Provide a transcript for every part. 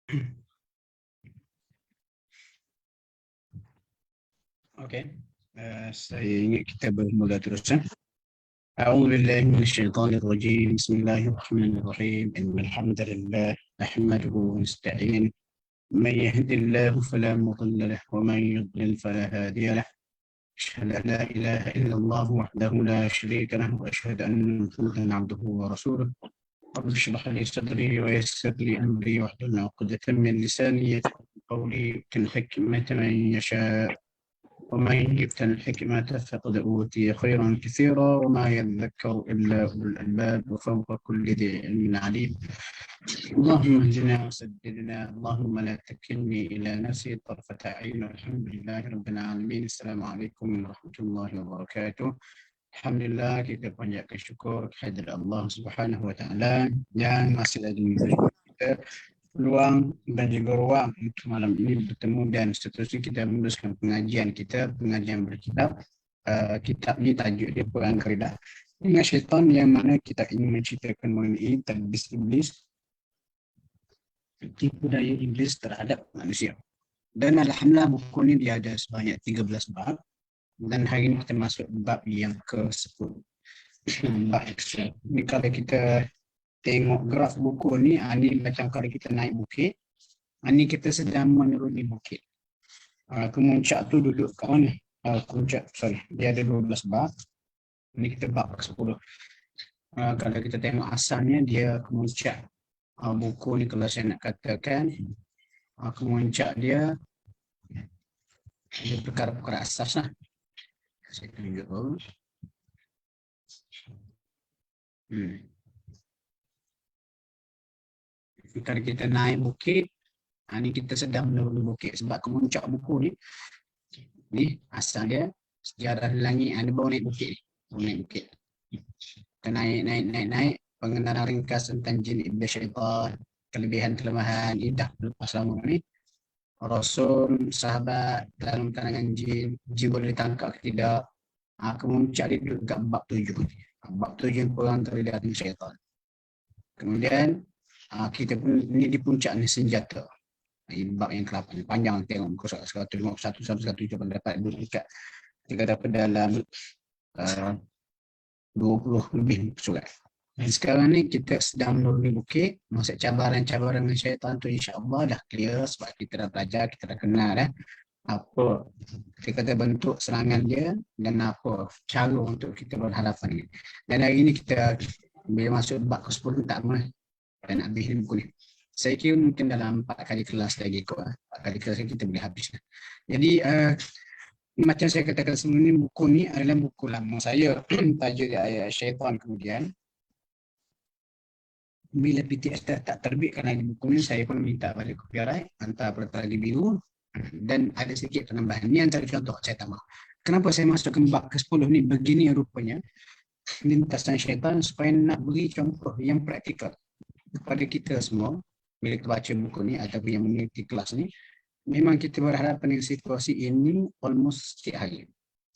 Oke, saya ingat kita bermula terus ya. أعوذ بالله من الشيطان الرجيم بسم الله الرحمن الرحيم إن الحمد لله نحمده ونستعينه من يهد الله فلا مضل له ومن يضلل فلا هادي له أشهد أن لا إله إلا الله وحده لا شريك له وأشهد أن محمدا عبده ورسوله رب اشرح لي صدري ويسر لي أمري واحلل عقدة من لساني يفقهوا قولي يؤتي الحكمة من يشاء ومن يؤت الحكمة فقد أوتي خيرا كثيرا وما يذكر إلا أولو الألباب وفوق كل ذي علم عليم اللهم اهدنا وسددنا اللهم لا تكلني إلى نفسي طرفة عين والحمد لله رب العالمين السلام عليكم ورحمة الله وبركاته. Alhamdulillah kita panjatkan syukur kehadirat Allah Subhanahu Wa Taala yang masih lagi memberi kita peluang dan juga ruang untuk malam ini bertemu dan seterusnya kita meneruskan pengajian kita, pengajian berkitab. Kitab ni tajuk dia Perang Keridah dengan syaitan, yang mana kita ingin menceritakan mengenai talbis iblis, tipu daya iblis terhadap manusia. Dan alhamdulillah buku ni dia ada sebanyak 13 bab dan hari ini kita masuk bab yang ke-10. Bab yang ni kalau kita tengok graf buku ni, ni macam kalau kita naik bukit, ni kita sedang menuruni bukit. Kemuncak tu duduk kat mana? Dia ada 12 bab. Ni kita bab ke-10. Kalau kita tengok asalnya dia kemuncak buku ni, kalau saya nak katakan kemuncak dia perkara-perkara asas lah. Saya tunjuk dulu. Kalau kita naik bukit, ni kita sedang menuruni bukit sebab kemuncak buku ni asal dia sejarah langit, ada baru naik bukit kita naik pengenalan ringkas tentang jin iblis syaitan, kelebihan kelemahan dah lepas lama ni, rasul, sahabat dalam kalangan jin boleh ditangkap ke tidak. Kemuncak dia duduk kat bab 7. Bab 7 perang keridah syaitan. Kemudian kita pun ni di puncak ni senjata. Bab yang ke-8 panjang, tengok muka surat 151 117 dapat dekat kita dapat dalam 20 lebih surat. Dan sekarang ni kita sedang menuruni bukit. Maksud cabaran-cabaran dengan syaitan tu insya-Allah dah clear sebab kita dah belajar, kita dah kenal dah apa kita kata bentuk serangan dia dan apa cara untuk kita berhadapan ni. Dan hari ni kita bila masuk bab ke-10 tak mana dan habis buku ni. Saya kira mungkin dalam 4 kali kelas lagi kot. 4 kali kelas kita boleh habis. Jadi macam saya katakan sebelum ni, buku ni adalah buku lama saya. Tajuk dia Ayat Syaitan. Kemudian bila PTS tak terbit kerana buku ni, saya pun minta balik copyright, hantar perantara di biru dan ada sedikit penambahan. Ini antara contoh saya tambah. Kenapa saya masukkan bab ke-10 ni begini rupanya lintasan syaitan, supaya nak beri contoh yang praktikal kepada kita semua bila kita baca buku ni ataupun yang mengikuti kelas ni. Memang kita berhadapan dengan situasi ini almost setiap hari.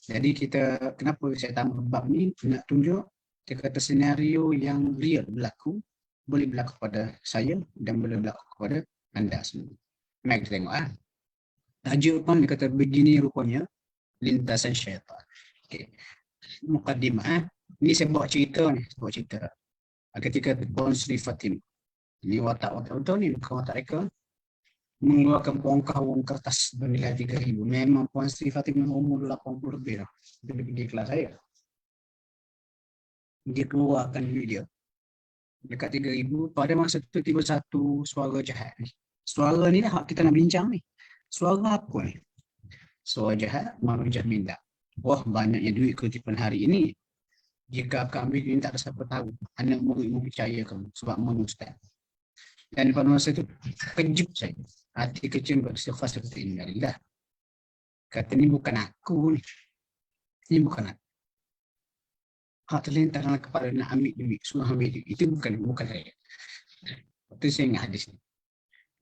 Jadi kita, kenapa saya tambah bab ni, nak tunjuk kita kata senario yang real berlaku, boleh berlaku pada saya dan boleh berlaku kepada anda semua. Mari kita tengok tajuk pun dia kata begini rupanya lintasan syaitan. Okey. Mukaddimah. Ini saya buat cerita ni, ketika Puan Sri Fatimah. Ini watak betul ni, bukan watak mereka. Mengeluarkan bongkar kertas bernilai 3,000. Memang Puan Sri Fatimah umur 80 lebih dah. Dia pergi kelas saya. Dia keluarkan duit dia dekat 3,000. Pada masa tu tiba satu suara jahat ni. Suara ni lah kita nak bincang ni. Suara apa ni? Suara jahat, marujah minta. Wah, banyaknya duit kutipan hari ini. Jika akan ambil duit, tak ada siapa tahu. Anak murid percaya kamu sebab mana ustaz. Dan pada masa itu kejut saya. Hati kecil beristighfar seperti ini. Alhamdulillah. Kata ni bukan aku ni. Ini bukan aku. Hak terlintas dalam kepala nak ambil duit, suruh ambil duit. Itu bukan saya. Itu saya ingat hadis ni.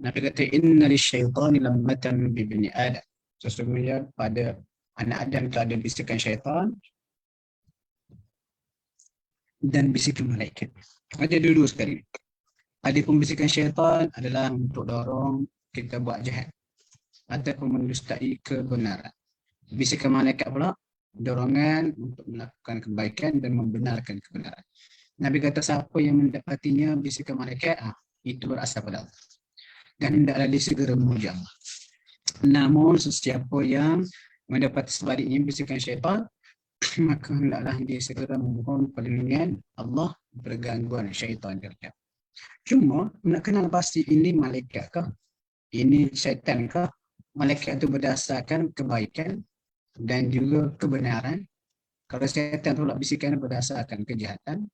Nabi kata inna lisyaitani lammatan bi bani Adam. Sesungguhnya pada anak Adam itu ada bisikan syaitan dan bisikan malaikat. Ada dulu sekali. Adapun bisikan syaitan adalah untuk dorong kita buat jahat ataupun mendustai kebenaran. Bisikan malaikat pula dorongan untuk melakukan kebaikan dan membenarkan kebenaran. Nabi kata siapa yang mendapatinya bisikan malaikat, itu berasal pada Allah. Dan hendaklah dia segera memuji Allah. Namun sesiapa yang mendapat sebaliknya bisikan syaitan, maka hendaklah dia segera memohon perlindungan Allah bergangguan syaitan dia. Cuma nak kenal pasti ini malaikat kah? Ini syaitan kah? Malaikat itu berdasarkan kebaikan dan juga kebenaran. Kalau syaitan tolak bisikan berdasarkan kejahatan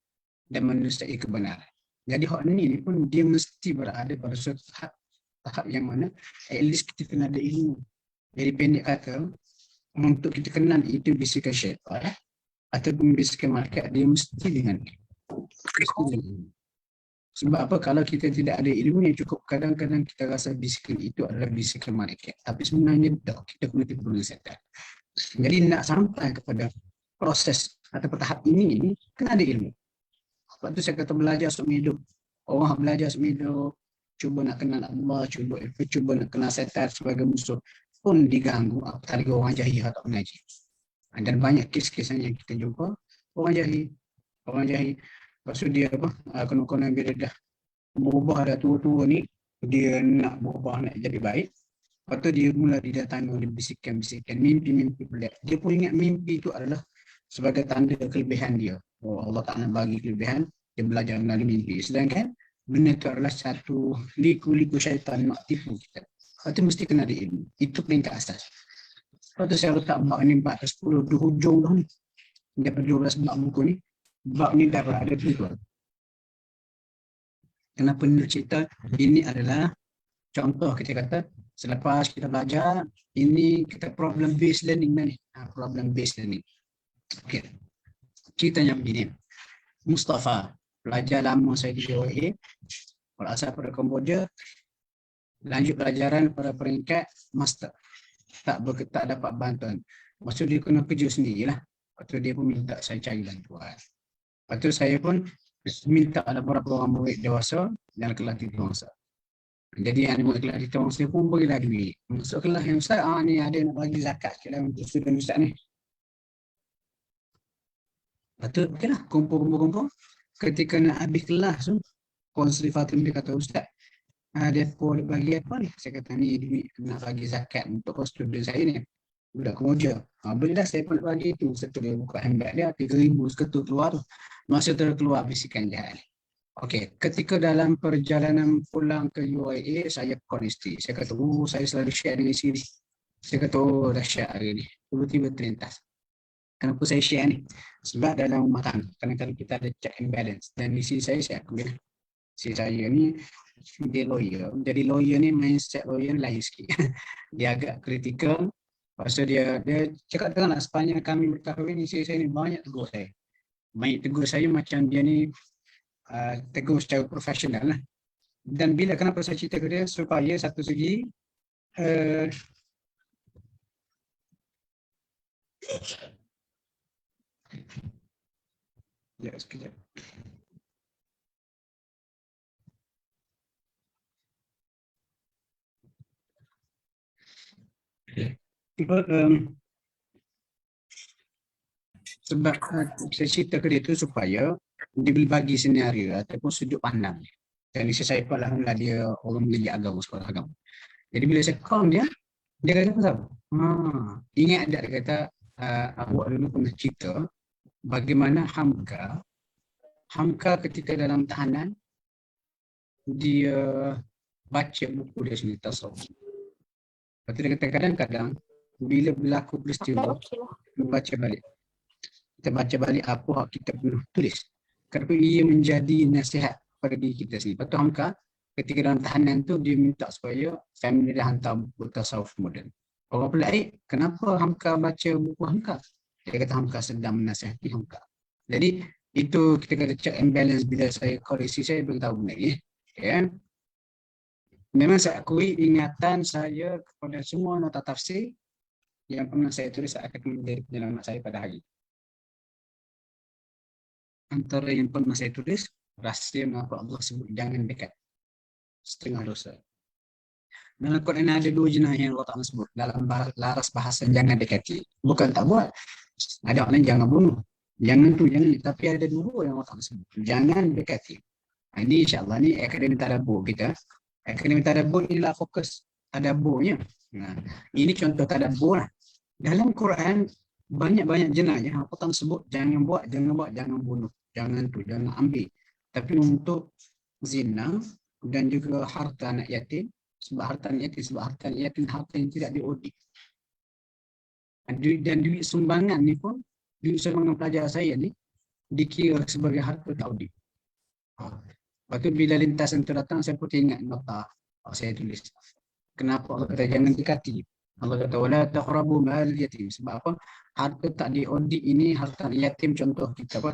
dan mendustai kebenaran. Jadi hak ni pun dia mesti berada pada suatu tahap yang mana at least kita kena ada ilmu. Jadi pendek kata, untuk kita kenal itu bisikan syaitan ataupun bisikan malaikat, dia mesti dengan ilmu. Sebab apa? Kalau kita tidak ada ilmu yang cukup, kadang-kadang kita rasa bisikan itu adalah bisikan malaikat. Tapi sebenarnya tak, kita kena tipu dengan syaitan. Jadi nak sampai kepada proses atau tahap ini kena ada ilmu. Sebab tu saya kata belajar seumur hidup. Orang belajar seumur hidup, cuba nak kenal Allah, cuba nak kenal syaitan sebagai musuh, pun diganggu apalagi orang jahil atau mengaji. Dan banyak kes-kes yang kita jumpa, orang jahil. Lepas tu dia kena bila dah berubah, dah tua-tua ni, dia nak berubah, nak jadi baik. Lepas tu dia mula didatangi oleh bisikan-bisikan, mimpi-mimpi pelik. Dia pun ingat mimpi itu adalah sebagai tanda kelebihan dia. Oh, Allah Ta'ala bagi kelebihan, dia belajar melalui mimpi. Sedangkan benda itu adalah satu liku-liku syaitan nak tipu kita. Lepas tu mesti kena ada ilmu. Itu peringkat asas. Lepas tu saya letak bab ni 4 ke 10 di hujung dah ni. Daripada 12 bab buku ni. Bab ni dah berada di luar. Kenapa nak cerita? Ini adalah contoh kita kata, selepas kita belajar, ini kita problem based learning ni. Problem based learning. Okay. Ceritanya begini. Mustafa, pelajar lama saya di UAE, berasal pada Kamboja, lanjut pelajaran pada peringkat master. Tak dapat bantuan. Maksud dia kena kerja sendirilah. Lepas tu dia pun minta saya cari bantuan. Lepas tu saya pun minta ada beberapa orang murid dewasa dan kelas tiga bangsa. Jadi yang murid kelas tiga bangsa pun berilah duit. Masuk kelas yang Ustaz, ni ada nak bagi zakat kita untuk student Ustaz ni. Lepas tu okeylah, kumpul. Ketika nak habis kelas tu, Puan Sri Fatim dia kata, Ustaz, depa bagi apa ni? Saya kata ni duit nak bagi zakat untuk student saya ni. Budak Kamboja. Bila saya pun bagi tu, setelah dia buka handbag dia, 3,000 seketul keluar tu. Masa terkeluar bisikan jahat. Okey, ketika dalam perjalanan pulang ke UAE, saya call isteri. Saya kata, saya selalu share dengan isteri. Saya kata, dahsyat hari ni. Tiba-tiba terlintas. Kenapa saya share ni? Sebab dalam rumah tangga, kadang-kadang kita ada check and balance. Dan isteri saya akui. Isteri saya ni, dia lawyer. Jadi lawyer ni, mindset lawyer ni lain sikit. Dia agak kritikal. Lepas tu dia cakap dengan sepanjang kami berkahwin, isteri saya ni banyak tegur saya. Banyak tegur saya macam dia ni tegur secara profesional lah. Dan kenapa saya cerita ke dia? Supaya satu segi sekejap. Sebab saya cerita ke dia tu supaya dia boleh bagi senario ataupun sudut pandang. Dan isteri saya pun alhamdulillah dia orang mengaji agama, sekolah agama. Jadi bila saya call dia kata apa tahu? Ingat tak dia kata, awak dulu pernah cerita bagaimana Hamka ketika dalam tahanan dia baca buku dia sendiri tasawuf. Lepas tu dia kata kadang-kadang bila berlaku peristiwa kita baca balik apa yang kita perlu tulis. Kerana ia menjadi nasihat pada diri kita sendiri. Lepas tu Hamka ketika dalam tahanan tu dia minta supaya family dia hantar buku tasawuf moden. Orang pelik, kenapa Hamka baca buku Hamka? Dia kata Hamka sedang menasihati Hamka. Jadi itu kita kata check and balance. Bila saya koreksi, saya beritahu benda ni. Okay. Memang saya akui ingatan saya kepada semua nota tafsir yang pernah saya tulis akan menjadi penyelamat saya pada hari. Antara yang pernah saya tulis rahsia mengapa Allah sebut jangan dekat, setengah dosa. Dalam Quran ada dua jenayah yang Allah Ta'ala sebut. Dalam laras bahasa jangan dekati. Bukan tak buat. Ada orang jangan bunuh. Jangan tu, jangan. Tapi ada dua yang Allah Ta'ala sebut. Jangan dekati. Ini insyaAllah ni akademi tadabbur kita. Akademi tadabbur inilah fokus tadabburnya. Nah, ini contoh tadabbur lah. Dalam Quran banyak-banyak jenayah yang Allah Ta'ala sebut jangan buat, jangan bunuh. Jangan tu, jangan ambil. Tapi untuk zina dan juga harta anak yatim, sebab harta yatim harta yang tidak diaudit. Dan duit sumbangan ni pun, duit sumbangan pelajar saya ni dikira sebagai harta tak audit. Lepas tu bila lintasan tu datang, saya pun ingat nota saya tulis. Kenapa Allah kata jangan dekati? Allah kata wala taqrabu mal yatim. Sebab apa? Harta tak diaudit ini harta yatim. Contoh kita apa?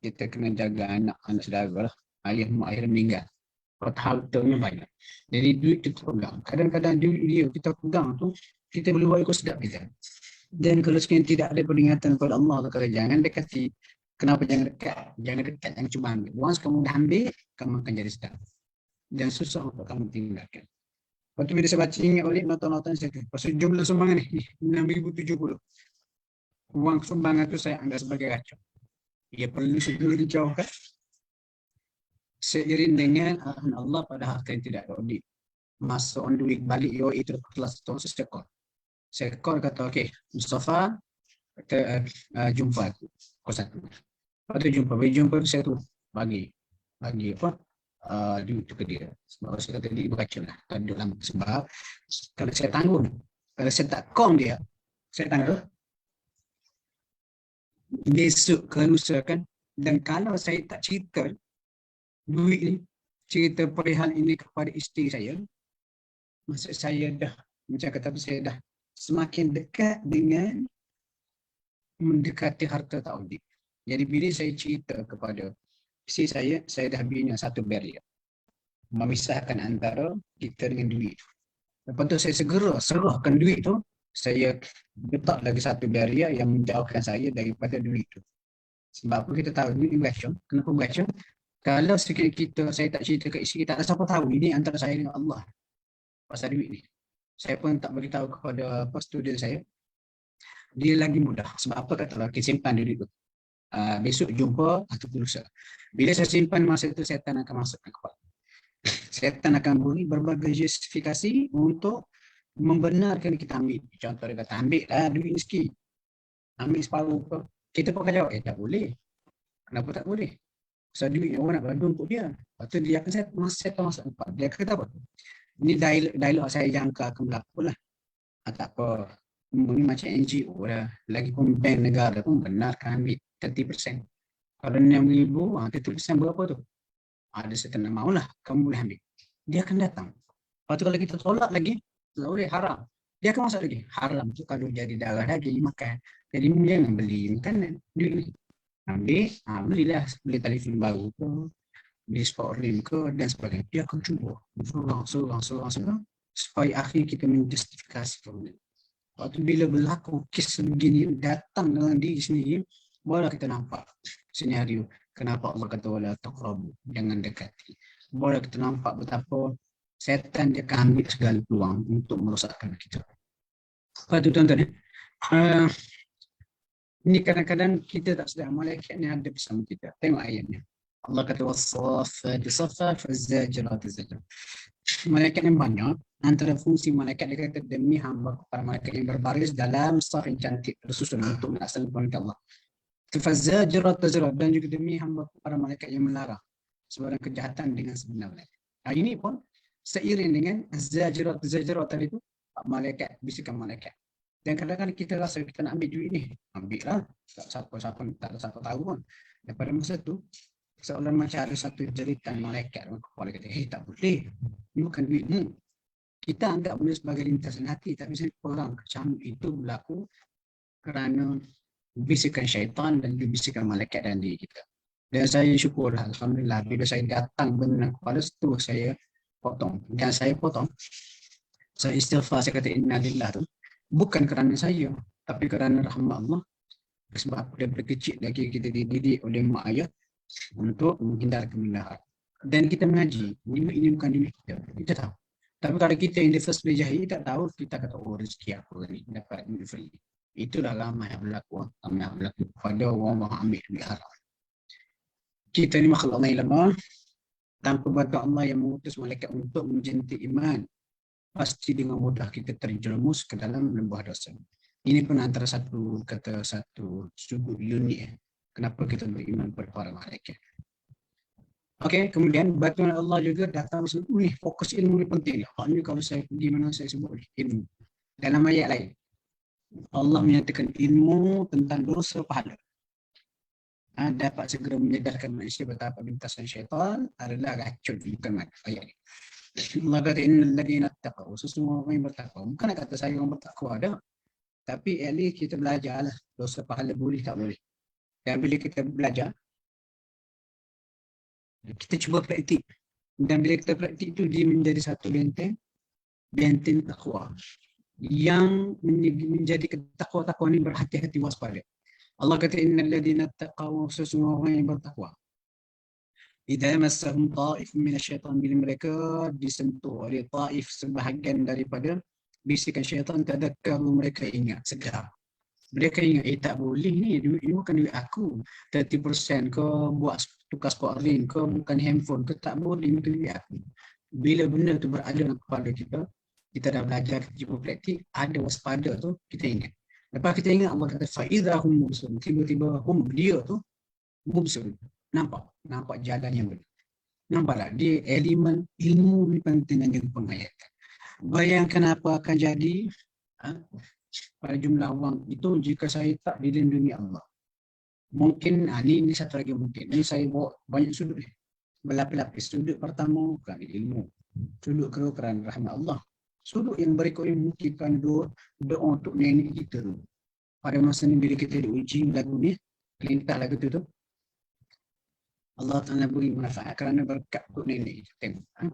Kita kena jaga anak saudara lah. Ayah meninggal. Hartanya banyak. Jadi duit kita pegang. Kadang-kadang duit dia kita pegang tu, kita boleh buat ikut sedap kita. Dan kalau sekiranya tidak ada peringatan kepada Allah, kata jangan dekati. Kenapa jangan dekat? Jangan dekat, jangan cuba ambil. Once kamu dah ambil, kamu akan jadi sedap. Dan susah untuk kamu tinggalkan. Lepas tu bila saya baca ingat balik nota-nota saya tu. Pasal jumlah sumbangan ni, 6,070. Uang sumbangan tu saya anggap sebagai racun. Ia perlu segera dijauhkan. Seiring dengan arahan Allah pada harta yang tidak audit. Masuk on duit balik itu kelas tu saya call. Saya call kata okey, Mustafa kata jumpa aku. Kau satu. Lepas tu jumpa saya tu bagi apa? Duit tu ke dia. Sebab saya kata dia beracun lah. Duduk lama. Sebab kalau saya tanggung, kalau saya tak call dia, saya tanggung. Besok ke lusa kan. Dan kalau saya tak cerita duit ni, cerita perihal ini kepada isteri saya, maksud saya dah, macam kata saya dah semakin dekat dengan mendekati harta tak audit. Jadi bila saya cerita kepada isteri saya dah bina satu barrier memisahkan antara kita dengan duit. Lepas tu saya segera serahkan duit tu, saya letak lagi satu barrier yang menjauhkan saya daripada duit tu. Sebab apa kita tahu duit ni beracun. Kenapa beracun? Kalau sekiranya saya tak cerita ke isteri, tak ada siapa tahu ini antara saya dengan Allah pasal duit ni. Saya pun tak beritahu kepada student saya. Dia lagi mudah. Sebab apa kata lelaki simpan duit tu. Besok jumpa atau lusa. Bila saya simpan masa itu, syaitan akan masuk ke kepala. Syaitan akan beri berbagai justifikasi untuk membenarkan kita ambil. Contoh dia kata, ambil lah duit ni sikit. Ambil separuh. Kita pun akan jawab, tak boleh. Kenapa tak boleh? Sebab duit orang nak bagi untuk dia. Lepas tu dia akan saya masuk empat. Dia kata apa? Ini dialog saya jangka akan berlaku lah. Tak apa. Ini macam NGO lah. Lagipun bank negara pun benarkan ambil 30%. Kalau 6,000, 30% berapa tu? Ada setengah maulah. Kamu boleh ambil. Dia akan datang. Lepas tu kalau kita tolak lagi, tak boleh, haram. Dia akan masuk lagi. Haram tu kalau jadi darah daging makan. Jadi jangan beli makanan. Duit ni. Ambil, belilah, beli telefon baru ke, beli sport rim ke, dan sebagainya. Dia akan cuba. Surang. Supaya akhirnya kita menjustifikasikan. Waktu bila berlaku kes begini, datang dengan diri sendiri, barulah kita nampak senario. Kenapa Allah kata, wala taqrabu, jangan dekati. Barulah kita nampak betapa setan dia akan ambil segala peluang untuk merosakkan kita. Lepas tu tuan-tuan, ini kadang-kadang kita tak sedar malaikat ni ada bersama kita. Tengok ayatnya. Allah kata was-saffati saffa faz-zajirati zajra. Malaikat yang banyak, antara fungsi malaikat dia kata demi hamba para malaikat yang berbaris dalam saf yang cantik tersusun untuk melaksanakan Allah. Faz-zajirati zajra, dan juga demi hamba para malaikat yang melarang sebarang kejahatan dengan sebenarnya. Ini pun seiring dengan az-zajirati zajra tadi itu, malaikat, bisikan malaikat. Dan kadang-kadang kita rasa kita nak ambil duit ni, ambil lah, tak ada siapa tahu pun. Dan pada masa tu, seolah macam ada satu jeritan malaikat kepala kata, tak boleh, ini bukan duitmu. Kita anggap benda sebagai lintasan hati, tapi sebenarnya orang kecam itu berlaku kerana bisikan syaitan dan bisikan malaikat dalam diri kita. Dan saya syukur, alhamdulillah, bila saya datang benar kepala situ, saya potong. Dan saya potong, saya istighfar, saya kata inna lillah tu. Bukan kerana saya, tapi kerana rahmat Allah. Sebab daripada kecil lagi kita dididik oleh mak ayah untuk menghindar kebenaran. Dan kita mengaji, ini bukan duit kita tahu. Tapi kalau kita yang the first place jahil, tak tahu, kita kata, oh rezeki apa ni, dapat duit free. Itulah ramai yang berlaku, pada orang ambil duit haram. Kita ni makhluk Allah yang lemah, tanpa bantuan Allah yang mengutus malaikat untuk menjentik iman, pasti dengan mudah kita terjerumus ke dalam lembah dosa. Ini pun antara satu sudut unik. Kenapa kita beriman kepada para malaikat. Okey, kemudian bantuan Allah juga datang sebelum fokus ilmu ni penting. Ni kalau saya pergi mana saya sebut ilmu. Dalam ayat lain, Allah menyatakan ilmu tentang dosa pahala. Dapat segera menyedarkan manusia betapa bintasan syaitan adalah racun, bukan mat. Ayat ni. Allah kata innal ladina taqaw, sesungguhnya orang yang bertakwa. Bukan nak kata saya orang bertakwa dah. Tapi at least kita belajarlah dosa pahala boleh tak boleh. Dan bila kita belajar, kita cuba praktik. Dan bila kita praktik tu, dia menjadi satu benteng takwa. Yang menjadi takwa ni berhati-hati waspada. Allah kata innal ladina taqaw, sesungguhnya orang yang bertakwa. Idza massahum ta'if minasyaitan, bila mereka disentuh oleh ta'if sebahagian daripada bisikan syaitan, tadakkaru, mereka ingat segera. Mereka ingat, tak boleh ni, duit ni bukan duit aku. 30% ke buat tukar sport ring ke, bukan handphone ke, tak boleh, bukan duit aku. Bila benda tu berada dalam kepala kita, kita dah belajar, kita cuba praktik, ada waspada tu, kita ingat. Lepas kita ingat, Allah kata fa'idha hum mubsirun, tiba-tiba dia tu mubsirun, nampak jalan yang benar. Nampaklah dia elemen ilmu ni penting dan juga penghayatan. Bayangkan apa akan jadi pada jumlah wang itu jika saya tak dilindungi Allah. Mungkin ini satu lagi mungkin. Ini saya bawa banyak sudut ni. Berlapis-lapis. Sudut pertama kerana ilmu. Sudut kedua kerana rahmat Allah. Sudut yang berikutnya mungkin kerana doa untuk nenek kita tu. Pada masa ni bila kita diuji lagu ni, perintah lagu tu, Allah Ta'ala beri manfaat kerana berkat untuk nenek kita. Tengok.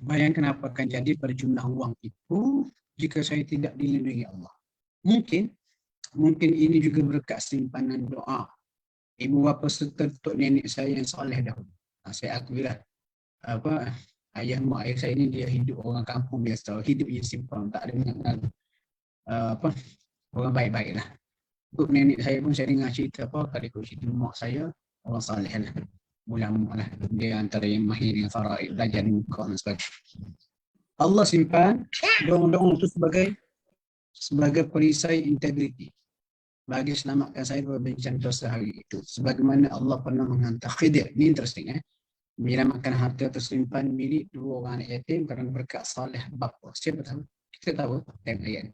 Bayangkan apa akan jadi pada jumlah wang itu jika saya tidak dilindungi Allah. Mungkin ini juga berkat simpanan doa ibu bapa serta untuk nenek saya yang soleh dahulu. Saya akuilah ayah mak ayah saya ni dia hidup orang kampung biasa, hidup yang simpan, tak ada mengenal orang baik-baik lah. Untuk nenek saya pun saya dengar cerita kalau ikut cerita mak saya, orang soleh lah, ulama lah, dia antara yang mahir dengan faraid, belajar muka dan sebagainya. Allah simpan doa-doa itu sebagai perisai integriti bagi selamatkan saya dari bencana dosa hari itu. Sebagaimana Allah pernah menghantar Khidir. Ini interesting menyelamatkan harta tersimpan milik dua orang anak yatim kerana berkat saleh bapa. Siapa tahu? Kita tahu tengok ayat.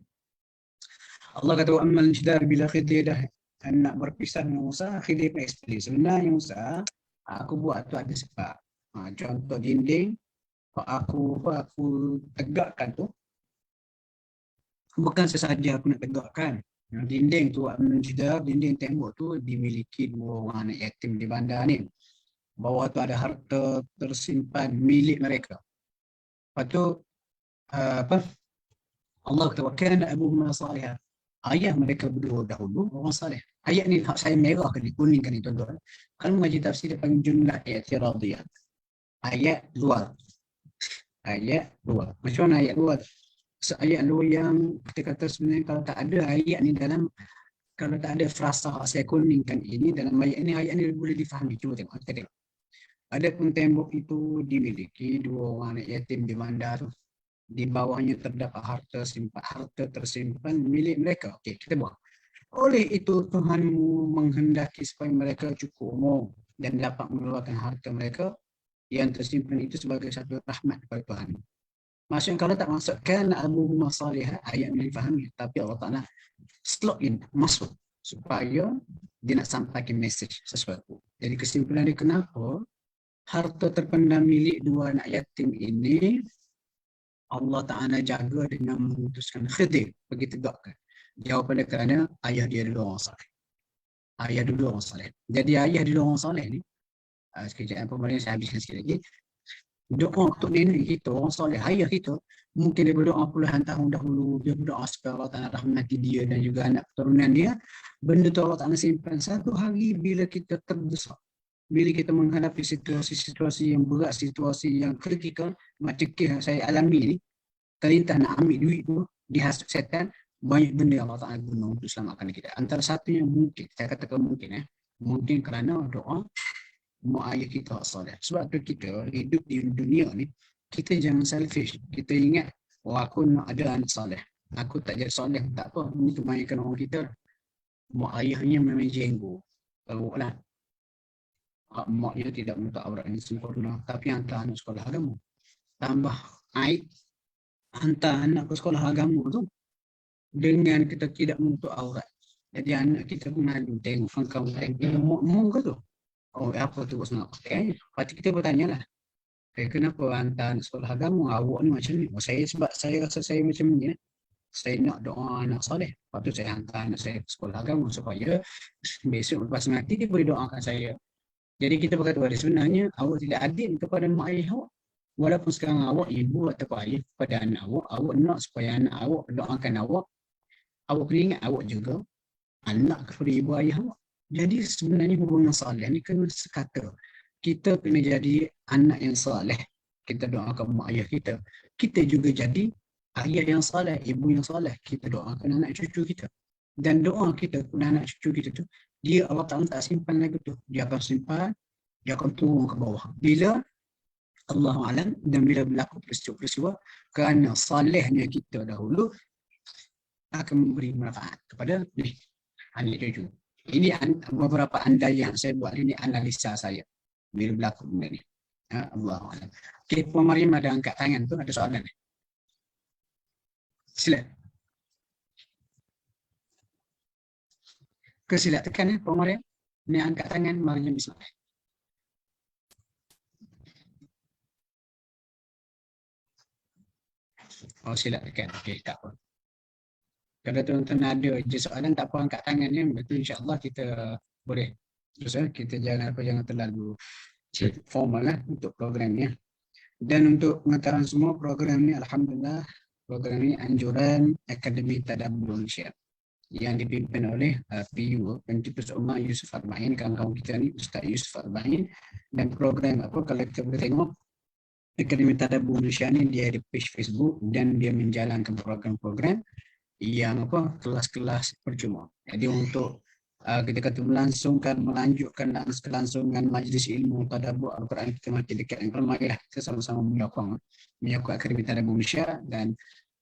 Allah kata wa ammal jidar bila Khidir dah nak berpisah dengan Musa, Khidir pun explain. Sebenarnya Musa, aku buat tu ada sebab. Contoh dinding aku tegakkan tu bukan sesaja aku nak tegakkan. Dinding tu dinding tembok tu dimiliki dua orang anak yatim di bandar ni. Bawah tu ada harta tersimpan milik mereka. Lepas tu Allah kata wa kana abuhuma salihan. Ayah mereka berdua dahulu orang saleh. Ayat ni saya merah ke kuning kan ni tuan-tuan. Kalau mengaji tafsir dia panggil jumlah i'tiradiyah. Ayat luar. Macam mana ayat luar? Ayat luar yang kita kata sebenarnya kalau tak ada ayat ni dalam, kalau tak ada frasa saya kuningkan ini dalam ayat ni boleh difahami. Cuba tengok. Kita tengok. Adapun tembok itu dimiliki dua orang anak yatim di bandar. Di bawahnya terdapat harta tersimpan milik mereka. Okey, kita buang. Oleh itu Tuhanmu menghendaki supaya mereka cukup umur dan dapat mengeluarkan harta mereka yang tersimpan itu sebagai satu rahmat kepada Tuhan. Maksudnya kalau tak masukkan abuhuma salihah, ayat ini difahami. Tapi Allah Ta'ala slot in, masuk supaya dia nak sampaikan message sesuatu. Jadi kesimpulan dia kenapa harta terpendam milik dua anak yatim ini Allah Ta'ala jaga dengan mengutuskan Khidir pergi tegakkan. Jawapan dia kerana ayah dia dulu orang saleh. Jadi ayah dulu orang saleh ni, sekejap pemerintah saya habiskan sikit lagi. Doa untuk nenek kita, orang soleh, ayah kita, mungkin dia berdoa puluhan tahun dahulu, dia berdoa supaya Allah Ta'ala rahmati dia dan juga anak keturunan dia. Benda tu Allah Ta'ala simpan. Satu hari bila kita terdesak, bila kita menghadapi situasi-situasi yang berat, situasi yang kritikal, macam kes saya alami ni, perintah nak ambil duit tu, dihasut setan, banyak benda Allah Ta'ala guna untuk selamatkan kita. Antara satu yang mungkin, saya katakan mungkin, mungkin kerana doa mak ayah kita soleh. Sebab tu kita hidup di dunia ni, kita jangan selfish. Kita ingat, aku nak ada anak soleh. Aku tak jadi soleh, tak apa. Ini kebanyakan orang kita. Mak ayahnya memang jenggo. Teruk lah. Maknya tidak menutup aurat yang sempurna. Tapi hantar anak sekolah agama. Tambah aib, hantar anak ke sekolah agama tu. Dengan kita tidak menutup aurat. Jadi anak kita pun malu tengok fangkau tengok mung ke tu. Oh apa tu nak pakai? Lepas kita bertanya lah. Kenapa hantar anak sekolah agama? Awak ni macam ni. Saya sebab saya rasa saya macam ni. Saya nak doa anak soleh. Lepas tu saya hantar anak saya ke sekolah agama supaya besok lepas mati dia boleh doakan saya. Jadi kita berkata pada sebenarnya awak tidak adil kepada mak ayah awak. Walaupun sekarang awak ibu atau ayah kepada anak awak nak supaya anak awak doakan awak. Awak kena ingat awak juga anak kepada ibu ayah awak. Jadi sebenarnya hubungan soleh ni kena sekata. Kita kena jadi anak yang soleh. Kita doakan mak ayah kita. Kita juga jadi ayah yang soleh, ibu yang soleh. Kita doakan anak cucu kita. Dan doa kita kepada anak cucu kita tu, dia Allah Ta'ala tak simpan lagi tu. Dia akan simpan, dia akan turun ke bawah. Bila Allah Alam dan bila berlaku peristiwa-peristiwa, kerana solehnya kita dahulu, akan memberi manfaat kepada anak cucu. Ini beberapa andaian saya buat, ini analisa saya bila berlaku benda ni. Allah Alam. Okay, Puan Mariam ada angkat tangan tu, ada soalan ni. Sila. Sila tekan Puan Mariam. Ni angkat tangan Mariam Ismail. Oh sila tekan. Okey, tak apa. Kalau tuan-tuan ada je soalan, tak apa angkat tangan ya. Betul insya-Allah kita boleh. Terus kita jangan terlalu formal lah untuk program ni. Dan untuk pengetahuan semua program ni alhamdulillah program ni anjuran Akademi Tadabbur Malaysia yang dipimpin oleh PU Pencetus Ummah Yusuf Arba'in, kawan-kawan kita ni Ustaz Yusuf Arba'in. Dan program apa kalau kita boleh tengok Akademi Tadabbur Malaysia ni dia ada page Facebook dan dia menjalankan program-program yang apa kelas-kelas percuma. Jadi untuk kita kata melanjutkan dan kelangsungan majlis ilmu tadabbur Al-Quran kita makin dekat dengan marilah kita sama-sama menyokong Akademi Tadabbur Malaysia dan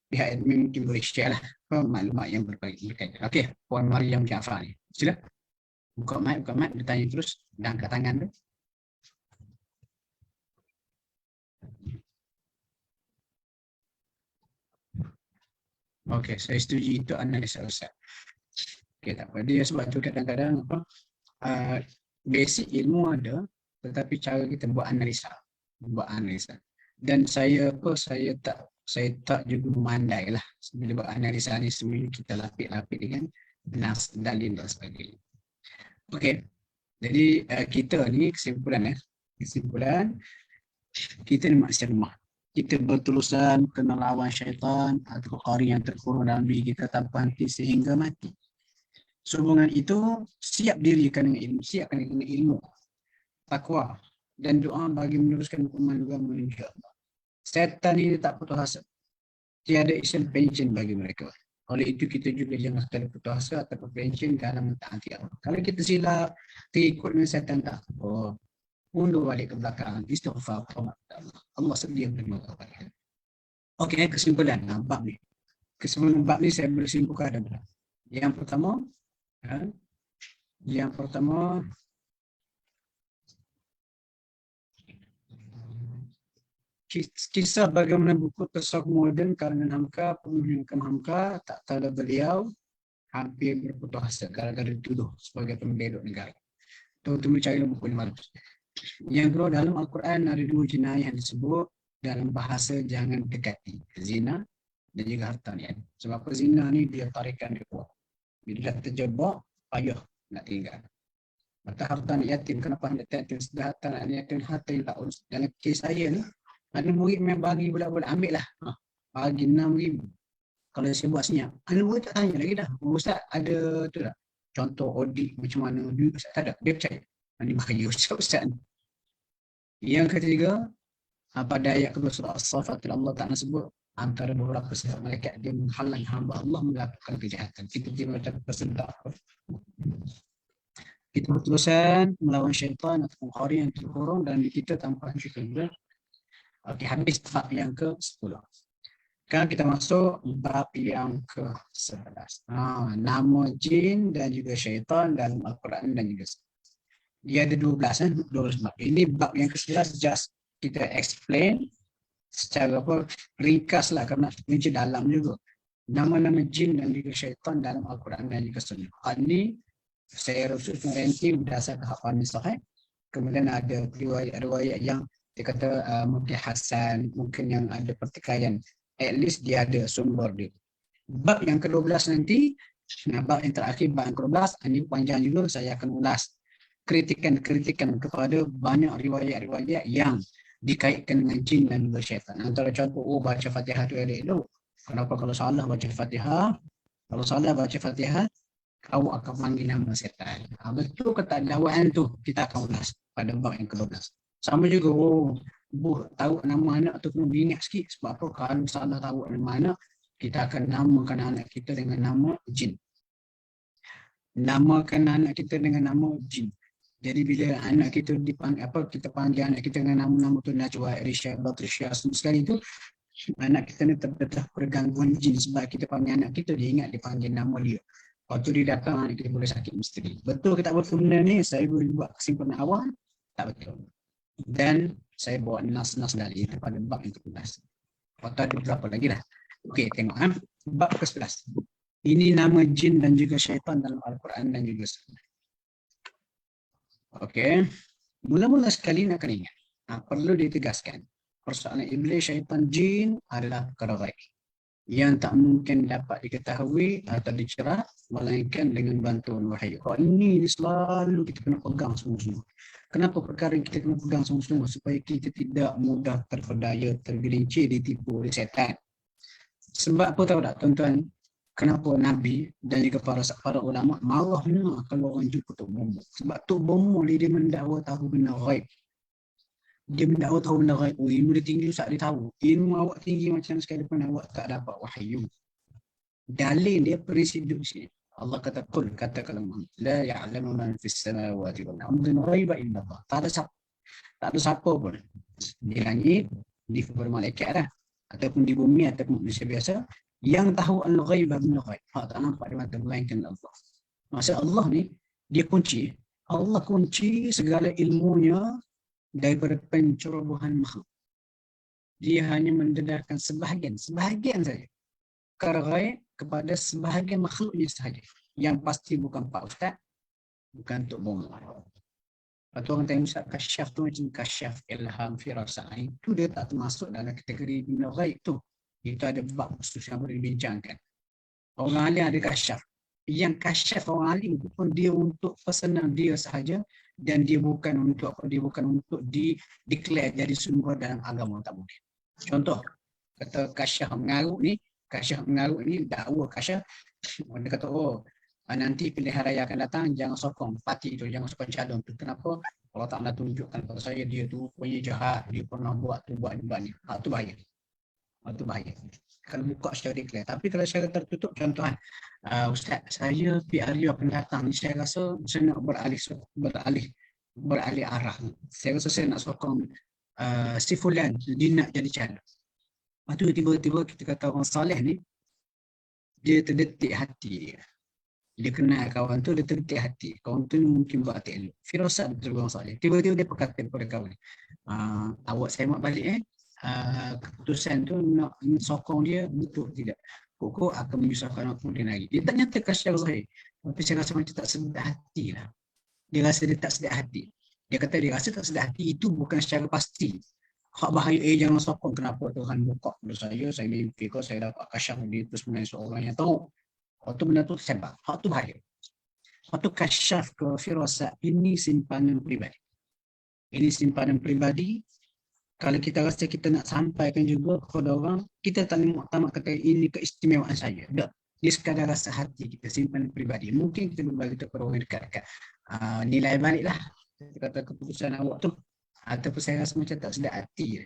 pihak admin mungkin boleh share lah maklumat yang berkaitan. Okey, Puan Mariam Jaafar ni. Sila. Buka mic, dia tanya terus dan angkat tangan tu. Okey, saya setuju itu analisa Ustaz. Okey, tak apa. Dia sebab tu kadang-kadang basic ilmu ada, tetapi cara kita buat analisa. Dan saya tak juga memandai lah bila buat analisa ni semua kita lapik-lapik dengan nas, dalil dan sebagainya. Okey. Jadi kita ni kesimpulan kita ni manusia lemah. Kita berterusan kena lawan syaitan atau qari yang terkurung dalam diri kita tanpa henti sehingga mati. Sehubungan itu siap dirikan dengan ilmu, takwa dan doa bagi meneruskan hukuman agama insya-Allah. Setan ini tak putus asa. Tiada isim pension bagi mereka. Oleh itu kita juga jangan sekali putus asa atau pension dalam mentaati Allah. Kalau kita silap, terikut dengan setan tak apa. Mundur balik ke belakang, istighfar kepada Allah. Allah sedia menerima kepada kita. Okey, kesimpulan bab ni. Kesimpulan bab ni saya boleh simpulkan ada. Yang pertama kisah bagaimana buku tasawuf moden karangan Hamka, penulis Hamka, tak tahu beliau hampir berputus asa gara-gara dituduh sebagai pembelot negara. Tuan mencari buku ni malam. Yang kedua, dalam Al-Quran ada dua jenayah yang disebut dalam bahasa jangan dekati, zina dan juga harta niat. Sebab zina ni dia tarikan dia kuat. Bila terjebak, payah nak tinggal. Maka harta anak yatim, kenapa hendak yatim sudah harta anak yatim harta yang tak urus. Dalam kes saya ni, ada murid yang bagi budak-budak ambil lah. Bagi 6,000. Kalau saya buat senyap, anak murid tak tanya lagi dah. Ustaz ada tu tak? Contoh audit macam mana, Ustaz tak ada. Dia percaya. Ini bahaya Ustaz. Yang ketiga, pada ayat kedua surah As-Saffat Allah Ta'ala sebut antara beberapa sifat malaikat dia menghalang hamba Allah melakukan kejahatan. Kita tidak dapat bersentak. Kita berterusan melawan syaitan atau khari yang terkurung dan kita tanpa syukur. Okey, habis bab yang ke-10. Sekarang kita masuk bab yang ke-11. Nama jin dan juga syaitan dalam Al-Quran dan juga dia ada 12 bab. Ini bab yang ke-11 just kita explain secara ringkas lah kerana kunci dalam juga. Nama-nama jin dan juga syaitan dalam Al-Quran dan juga Sunnah. Ini saya rujuk ranking berdasarkan hafal sahih. Kemudian ada riwayat yang dia kata mungkin Hasan, mungkin yang ada pertikaian. At least dia ada sumber dia. Bab yang ke-12 nanti, bab yang terakhir, bab yang ke-12, ini panjang juga, saya akan ulas kritikan kepada banyak riwayat-riwayat yang dikaitkan dengan jin dan juga syaitan. Antara contoh, baca Fatihah tu elok. Kenapa kalau salah baca Fatihah? Kalau salah baca Fatihah, kau akan panggil nama syaitan. Betul ke tak dakwaan tu? Kita akan ulas pada bab yang ke-12. Sama juga, tahu nama anak tu kena beringat sikit. Sebab apa? Kalau salah tahu nama anak, kita akan namakan anak kita dengan nama jin. Namakan anak kita dengan nama jin. Jadi bila anak kita dipanggil kita panggil anak kita dengan nama-nama tu Najwa, Irisha, Batrisha, semua sekali tu anak kita ni terdedah pergangguan jin sebab kita panggil anak kita dia ingat dipanggil nama dia. Waktu dia datang anak kita boleh sakit misteri. Betul ke tak betul benda ni? Saya boleh buat kesimpulan awal, tak betul. Dan saya bawa nas-nas dari itu pada bab yang ke-11. Atau ada berapa lagi lah. Okey, tengok bab ke-11. Ini nama jin dan juga syaitan dalam Al-Quran dan juga Sunnah. Okey, mula-mula sekali nak kena ingat, perlu ditegaskan, persoalan iblis, syaitan, jin adalah perkara ghaib yang tak mungkin dapat diketahui atau dicerah melainkan dengan bantuan wahyu. Ini selalu kita kena pegang semua-semua. Kenapa perkara yang kita kena pegang semua-semua? Supaya kita tidak mudah terpedaya, tergelincir, ditipu oleh syaitan. Sebab apa tahu tak tuan-tuan? Kenapa Nabi dan juga para ulama marah kalau orang jumpa Tok Bomo. Sebab Tok Bomo dia mendakwa tahu benda ghaib. Dia mendakwa tahu benda ghaib. Ilmu dia tinggi Ustaz, dia tahu. Ilmu awak tinggi macam sekalipun awak tak dapat wahyu. Dalil dia prinsip di sini. Allah kata qul, katakanlah Muhammad, la ya'lamu man fis samawati wal ardi ghaiba illa Allah. Tak ada siapa pun di langit, di malaikat dah, ataupun di bumi ataupun manusia biasa yang tahu al-ghaib min ghaib. Tak nampak di mata melainkan Allah. Maksud Allah ni, dia kunci. Allah kunci segala ilmunya daripada pencerobohan makhluk. Dia hanya mendedarkan sebahagian saja perkara ghaib kepada sebahagian makhluknya sahaja. Yang pasti bukan Pak Ustaz, bukan Tok Bomo. Lepas tu orang tanya Ustaz, kasyaf tu macam kasyaf ilham firasa. Itu dia tak termasuk dalam kategori benda ghaib tu. Itu ada bab khusus yang boleh dibincangkan. Orang alim ada kasyaf. Yang kasyaf orang alim pun dia untuk pesanan dia sahaja dan dia bukan untuk declare jadi sumber dalam agama, tak boleh. Contoh, kata kasyaf mengarut ni dakwa kasyaf. Dia kata, nanti pilihan raya akan datang, jangan sokong parti tu, jangan sokong calon tu. Kenapa? Allah Ta'ala tunjukkan kepada saya dia tu punya jahat, dia pernah buat ni. Itu bahaya. Itu bahaya. Kalau buka secara declare. Tapi kalau secara tertutup, contoh Ustaz, saya PRU akan datang ni, saya rasa saya nak beralih arah. Saya rasa saya nak sokong si Fulan, dia nak jadi calon. Lepas tu tiba-tiba kita kata orang salih ni, dia terdetik hati dia. Dia kenal kawan tu, dia terdetik hati. Kawan tu mungkin buat hati elok. Firasat betul orang salih. Tiba-tiba dia berkata kepada kawan, awak saya mau balik keputusan tu nak sokong dia betul tidak. Pokok akan menyusahkan aku dia lagi. Dia tak nyatakan secara zahir. Tapi saya rasa macam tak sedar hati lah. Dia rasa dia tak sedar hati. Dia kata dia rasa tak sedar hati itu bukan secara pasti. Hak bahaya, jangan sokong. Kenapa Tuhan buka pada saya mimpi kau, saya dapat kasyaf dia itu sebenarnya seorang yang tahu. Waktu benda tu sebab. Hak tu bahaya. Waktu kasyaf ke firasat, ini simpanan pribadi. Ini simpanan pribadi. Kalau kita rasa kita nak sampaikan juga kepada orang, kita tak boleh muktamad kata ini keistimewaan saya. Tak. Dia sekadar rasa hati kita, simpan pribadi. Mungkin kita berbagi kepada orang dekat-dekat. Nilai balik lah. kata keputusan awak tu, ataupun saya rasa macam tak sedap hati.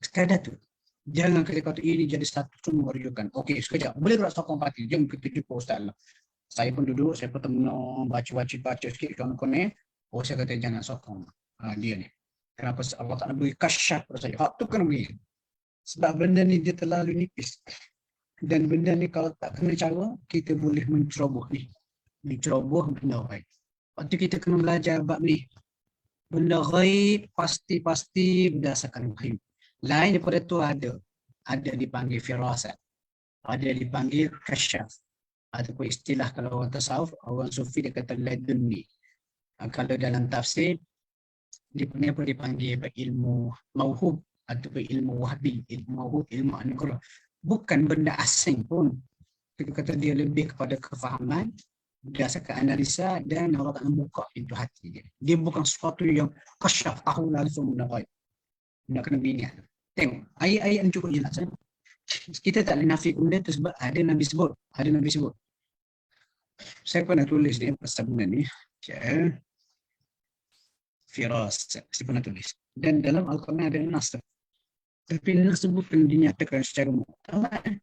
Sekadar tu. Jangan kata ini jadi satu semua rujukan. Okey, sekejap. Boleh tak sokong parti? Jom kita jumpa Ustaz lah. Saya pun duduk, saya pun tengok, baca sikit kawan-kawan. Oh, saya kata jangan sokong dia ni. Kenapa Allah tak nak beri kasyaf pada saya? Hak tu kena beri. Sebab benda ni dia terlalu nipis. Dan benda ni kalau tak kena cara, kita boleh menceroboh ni. Menceroboh benda baik. Waktu kita kena belajar bab ni. Benda ghaib pasti berdasarkan wahyu. Lain daripada tu ada. Ada dipanggil firasat. Ada dipanggil kasyaf. Ataupun istilah kalau orang tasawuf, orang sufi dia kata ladunni. Kalau dalam tafsir, dia dipanggil ilmu mauhub ataupun ilmu wahbi, ilmu mauhub, ilmu anugerah. Bukan benda asing pun. Kita kata dia lebih kepada kefahaman, berdasarkan analisa dan Allah Ta'ala buka pintu hati dia. Dia bukan sesuatu yang kasyaf, tahu langsung benda baik. Benda kena biniat. Tengok, ayat-ayat yang cukup jelas. Kita tak boleh nafi benda tu sebab ada Nabi sebut. Saya pernah tulis dia pasal benda ni. Firas, saya pernah tulis. Dan dalam Al-Quran ada nas. Tapi nas tu bukan dinyatakan secara muktamad.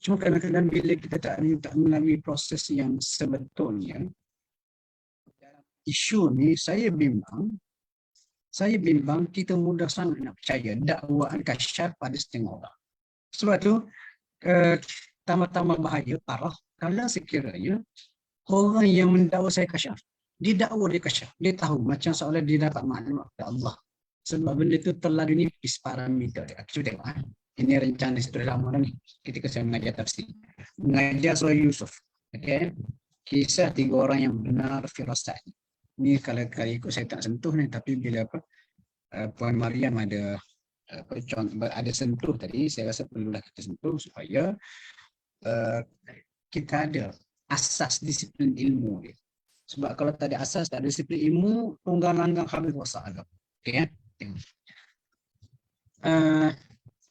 Cuma kadang-kadang bila kita tak melalui proses yang sebetulnya, isu ni saya bimbang kita mudah sangat nak percaya dakwaan kasyaf pada setengah orang. Sebab tu tambah-tambah bahaya, parah kalau sekiranya orang yang mendakwa saya kasyaf, dia dakwa dia kasyaf, dia tahu macam seolah dia dapat maklumat dari Allah. Sebab benda tu terlalu nipis parameter dia. Cuba tengok ini rencana sudah lama dah ni ketika saya mengajar tafsir, mengajar soal Yusuf. Okay? Kisah 3 orang yang benar firasat. Ni kalau ikut saya tak sentuh ni, tapi bila Puan Mariam ada sentuh tadi, saya rasa perlulah kita sentuh supaya kita ada asas disiplin ilmu dia. Sebab kalau tak ada asas, tak ada disiplin ilmu, tunggang-langgang habis rosak agak. Okey ya.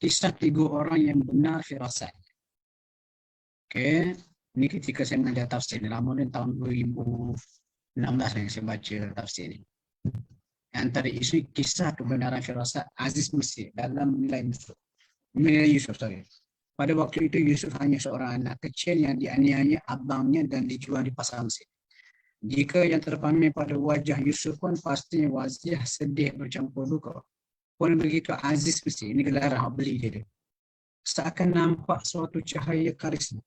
Kisah 3 orang yang benar firasat. Okey, ni ketika saya mengajar tafsir ni, lama ni tahun 2016 yang saya baca tafsir ni. Antara isu kisah kebenaran firasat Aziz Mesir dalam nilai Yusuf. Pada waktu itu Yusuf hanya seorang anak kecil yang dianiaya abangnya dan dijual di pasar Mesir. Jika yang terpamer pada wajah Yusuf pun pasti wajah sedih bercampur duka. Pun begitu Aziz Mesir, ini gelar hak beli dia. Seakan nampak suatu cahaya karisma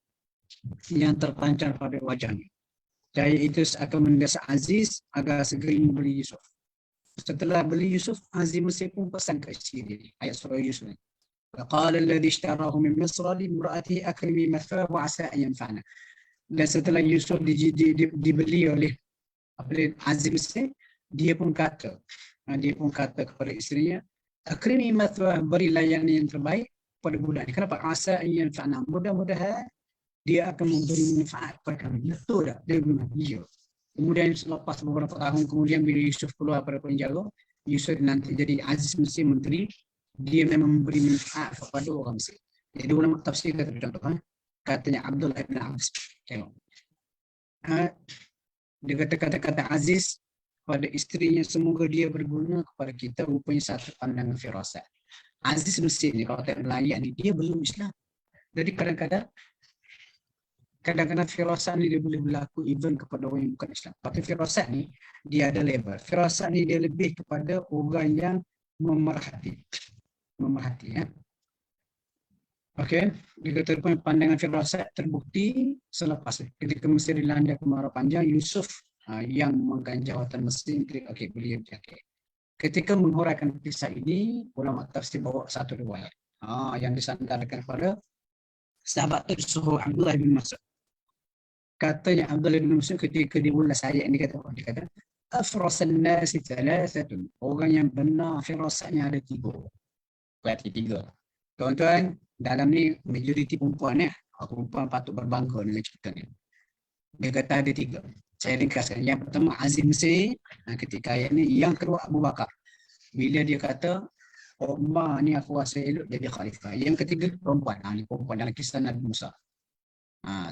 yang terpancar pada wajahnya. Cahaya itu seakan mendesak Aziz agar segera membeli Yusuf. Setelah beli Yusuf, Aziz Mesir pun pesan ke isteri dia. Ayat surah Yusuf ni. Qala alladhi ishtarahu min Misr li imra'atihi akrimi mathwahu wa 'asa an yanfa'ana. Dan setelah Yusuf dibeli oleh Aziz Mesir, dia pun kata kepada isterinya, akrimi mathwah, beri layanan yang terbaik pada budak ni. Kenapa? 'Asa an yanfa'ana. Mudah-mudahan dia akan memberi manfaat kepada kami. Betul tak? Dia bilang, iya. Kemudian selepas beberapa tahun kemudian bila Yusuf keluar pada penjara, Yusuf nanti jadi Aziz Mesir menteri, dia memang memberi manfaat kepada orang Mesir. Jadi ulama tafsir kata contoh, katanya Abdullah ibn Abbas. Tengok. Dia kata-kata Aziz pada isterinya, semoga dia berguna kepada kita, rupanya satu pandangan firasat. Aziz Mesir ni kalau tak melayak ni, dia belum Islam. Jadi kadang-kadang firasat ni dia boleh berlaku even kepada orang yang bukan Islam. Tapi firasat ni dia ada level. Firasat ni dia lebih kepada orang yang memerhati ya. Okey, dia kata pandangan firasat terbukti selepas ketika Mesir dilanda kemarau panjang, Yusuf yang memegang jawatan Mesir. Okey, beliau okey. Ketika menghuraikan kisah ini, ulama tafsir bawa satu riwayat yang disandarkan kepada sahabat tersuruh Abdullah bin Mas'ud. Katanya Abdullah bin Mas'ud ketika dia ulas ayat ini, dia kata afrasan nasi thalathatun, orang yang benar firasatnya ada 3. Berarti 3. Tuan-tuan, dalam ni majoriti perempuan ya. Perempuan patut berbangga dengan cerita ni. Dia kata ada 3. Saya ringkaskan. Yang pertama Aziz Mesir ketika ayat ni, yang kedua Abu Bakar. Bila dia kata Umar ni aku rasa elok jadi khalifah. Yang ketiga perempuan. Ni perempuan dalam kisah Nabi Musa. Ha,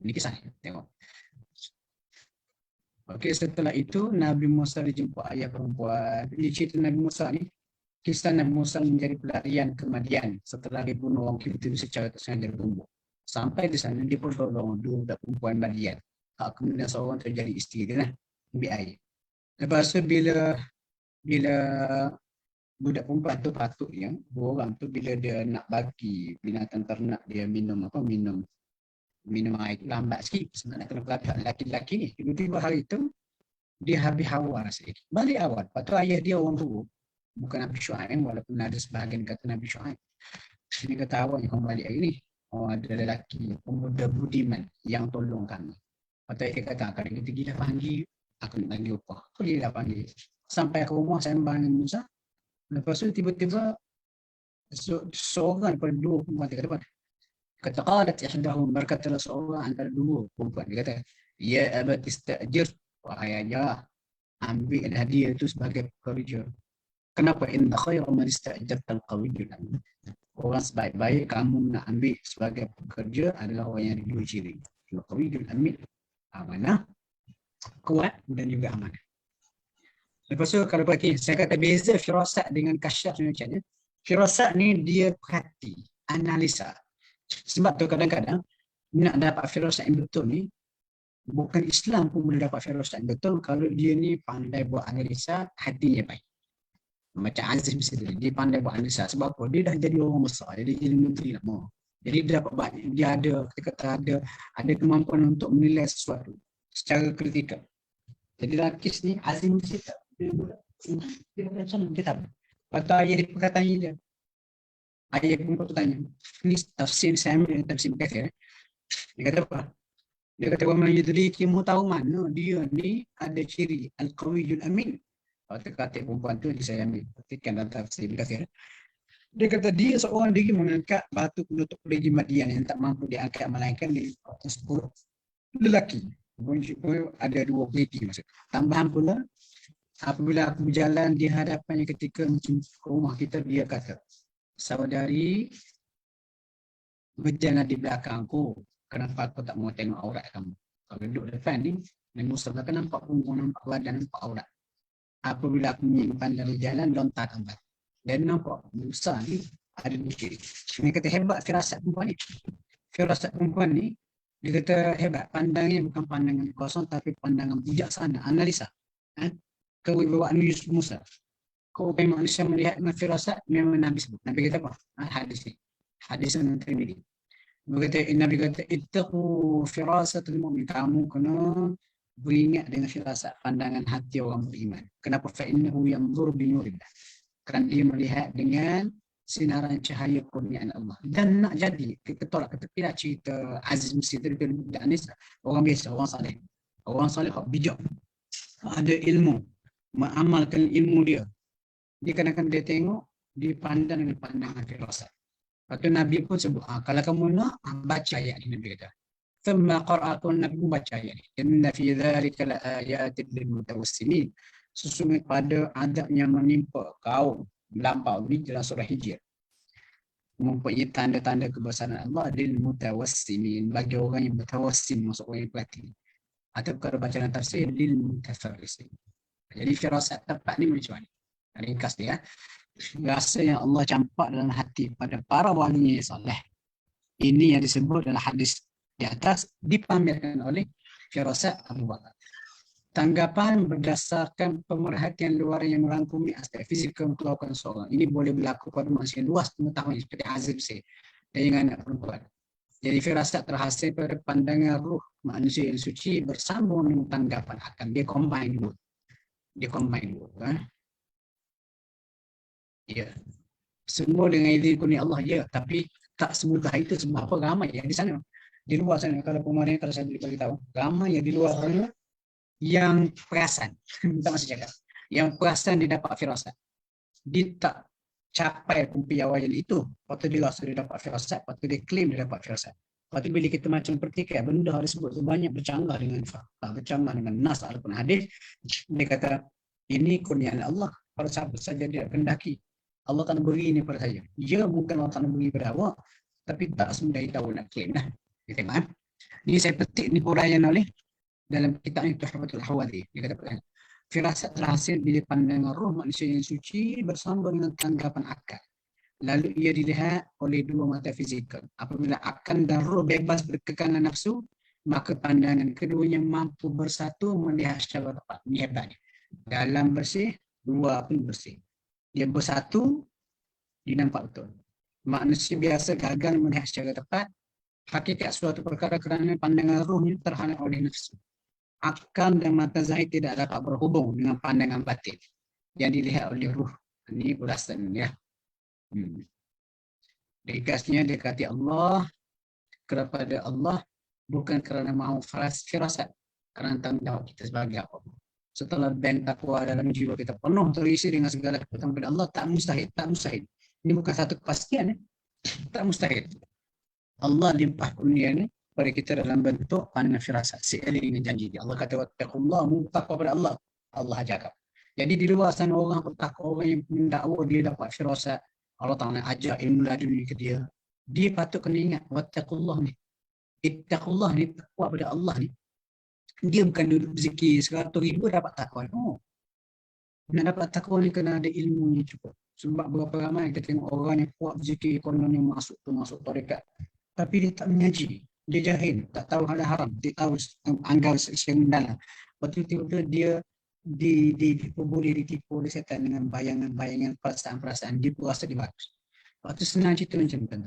ini kisah ni. Tengok. Okey, setelah itu Nabi Musa dijumpa ayah perempuan. Ini cerita Nabi Musa ni. Kisah Nabi Musa menjadi pelarian ke Madian setelah dibunuh orang Filistin secara tersengaja bertumbuk. Sampai di sana dia pun tolong dua budak perempuan Madian. Kemudian seorang terjadi isteri dia lah. Ambil air. Lepas tu bila budak perempuan tu patut yang dua orang tu bila dia nak bagi binatang ternak dia minum air lambat sikit sebab nak kena pelapis lelaki-lelaki ni. Tiba-tiba hari tu dia habis hawa rasa balik awal. Lepas tu ayah dia orang tua bukan Nabi Syuaib walaupun ada sebahagian kata Nabi Syuaib. Dia kata awak yang kembali hari ni. Oh, ada lelaki pemuda budiman yang tolong kami. Lepas tu dia kata kalau kita pergi dah panggil aku nak bagi upah. Pergi dah panggil. Sampai ke rumah saya bangun Musa. Lepas tu tiba-tiba seorang daripada dua perempuan dia kata kata qalat ihdahum berkatalah seorang antara dua perempuan dia kata ya abat istajir wahai ayah ambil hadiah itu sebagai pekerja. Kenapa inna khairu man istajarta al-qawiyyul amin. Orang sebaik-baik kamu nak ambil sebagai pekerja adalah orang yang ada dua ciri. Al-qawiyyul amin, amanah, kuat dan juga amanah. Lepas tu kalau pakai saya kata beza firasat dengan kasyaf ni macam ni. Firasat ni dia perhati, analisa. Sebab tu kadang-kadang nak dapat firasat yang betul ni bukan Islam pun boleh dapat firasat yang betul kalau dia ni pandai buat analisa, hatinya baik. Macam Aziz misalnya, dia pandai buat analisa. Sebab apa? Dia dah jadi orang besar, dia jadi menteri lama. Jadi dia dapat banyak, dia ada, kita kata ada kemampuan untuk menilai sesuatu secara kritikal. Jadi dalam kes ni, Aziz misalnya, dia tahu. Lepas tu ayah dia perkataan dia. Ayah pun tanya, ni tafsir saya ambil tafsir Kathir. Dia kata apa? Dia kata, wa man yudriki, kamu tahu mana dia ni ada ciri al-qawiyyul amin. Kata perempuan tu saya ambil petikan dalam tafsir Kathir. Dia kata dia seorang diri mengangkat batu penutup lagi Madian yang tak mampu diangkat melainkan di atas 10 lelaki. Ada 2 lelaki maksud. Tambahan pula apabila aku berjalan di hadapannya ketika menuju ke rumah kita, dia kata, saudari berjalan di belakangku, kenapa aku tak mau tengok aurat kamu? Kalau duduk depan ni, Nabi Musa kata nampak punggung, nampak badan, nampak aurat. Apabila aku menyimpan dari jalan, lontar tempat. Dan nampak Musa ni ada di kiri. Dia kata hebat firasat perempuan ni. Firasat perempuan ni, dia kata hebat. Pandangnya bukan pandangan kosong, tapi pandangan bijaksana, analisa. Kewibawaan Yusuf Musa. Kau bagaimana manusia melihat dengan firasat, memang Nabi sebut. Nabi kata apa? Hadis ni. Hadis yang Tirmidzi. Nabi kata, ittaqu firasatul mu'min. Kamu kena beringat dengan firasat pandangan hati orang beriman. Kenapa? Fa'innahu yanzur binurillah. Kerana dia melihat dengan sinaran cahaya kurniaan Allah. Dan nak jadi, kita tolak, kita tidak cerita Aziz Mesir, orang biasa, orang salih. Orang salih, bijak. Ada ilmu. Mengamalkan ilmu dia. Dia kadang-kadang dia tengok, dia pandang dengan pandangan firasat. Lepas tu Nabi pun sebut, kalau kamu nak, baca ayat ini, Nabi kata. Thumma qara'atun, Nabi pun baca ayat ini. Inna fi dhalika la'ayatin lilmutawassimin. Sesungguhnya pada adab yang menimpa kaum melampau ni dalam surah Hijr. Mempunyai tanda-tanda kebesaran Allah lilmutawassimin. Bagi orang yang bertawassim, maksud orang yang perhati. Atau kalau baca dalam tafsir, lilmutafarrisin. Jadi firasat tepat ni macam mana? Ringkas dia. Rasa yang Allah campak dalam hati pada para walinya yang soleh. Ini yang disebut dalam hadis di atas dipamerkan oleh firasat Abu Bakar. Tanggapan berdasarkan pemerhatian luar yang merangkumi aspek fizikal keluarkan seorang. Ini boleh berlaku pada manusia luas pengetahuan seperti Azib C. Dan dengan anak perempuan. Jadi firasat terhasil pada pandangan ruh manusia yang suci bersambung dengan tanggapan akan. Dia combine dulu. Ya. Semua dengan izin kurnia Allah, ya. Tapi tak semudah itu sebab apa? Ramai yang di sana. Di luar sana, kalau pemerintah, kalau saya boleh beritahu, ramai yang di luar sana yang perasan. Tak masih cakap. Yang perasan dia dapat firasat. Dia tak capai piawaian itu. Lepas tu dia rasa dia dapat firasat. Lepas tu dia claim dia dapat firasat. Lepas tu bila kita macam pertikai, benda harus sebut banyak bercanggah dengan fakta, bercanggah dengan nas ataupun hadis. Dia kata, ini kurniaan Allah. pada siapa saja dia kehendaki. Allah akan beri ini pada saya. Ya, bukan Allah akan beri pada awak, tapi tak semudah tahu nak klaim lah. Kita tengok. Ini saya petik ni huraian oleh dalam kitab ini Tuhfatul Ahwadhi. Dia kata, firasat terhasil bila pandangan roh manusia yang suci bersama dengan tanggapan akal. Lalu ia dilihat oleh dua mata fizikal. Apabila akal dan roh bebas berkekalan nafsu, maka pandangan keduanya mampu bersatu melihat secara tepat. Ini hebatnya. Dalam bersih, dua pun bersih. Dia bersatu, dinampak betul. Manusia biasa gagal melihat secara tepat hakikat suatu perkara kerana pandangan rohnya terhalang oleh nafsu. Akal dan mata zahir tidak dapat berhubung dengan pandangan batin yang dilihat oleh ruh. Ini ulasan ya. Ringkasnya dekati Allah kepada Allah bukan kerana mahu firasat, kerana tanggungjawab kita sebagai apa. Setelah bank takwa dalam jiwa kita penuh terisi dengan segala kekuatan kepada Allah, tak mustahil, tak mustahil. Ini bukan satu kepastian, tak mustahil. Allah limpah kurnia ni pada kita dalam bentuk pandangan firasat seiring dengan janji dia. Allah kata wattaqullah, bertakwa kepada Allah. Allah ajar. Jadi di luar sana orang bertakwa, orang yang mendakwa dia dapat firasat, Allah Ta'ala ajar ilmu laduni ke dia. Dia patut kena ingat wattaqullah ni. Ittaqullah ni, takwa pada Allah ni. Dia bukan duduk berzikir 100,000 dapat takwa. No. Nak dapat takwa ni kena ada ilmu yang cukup. Sebab berapa ramai kita tengok orang yang kuat berzikir, kononnya masuk tarekat. Tapi dia tak mengaji. Dia jahil, tak tahu hal haram, dia tahu anggar yang mendalam. Betul-betul dia boleh ditipu oleh setan dengan bayangan-bayangan, perasaan-perasaan. Dia rasa dia bagus. Waktu senang cerita macam tu.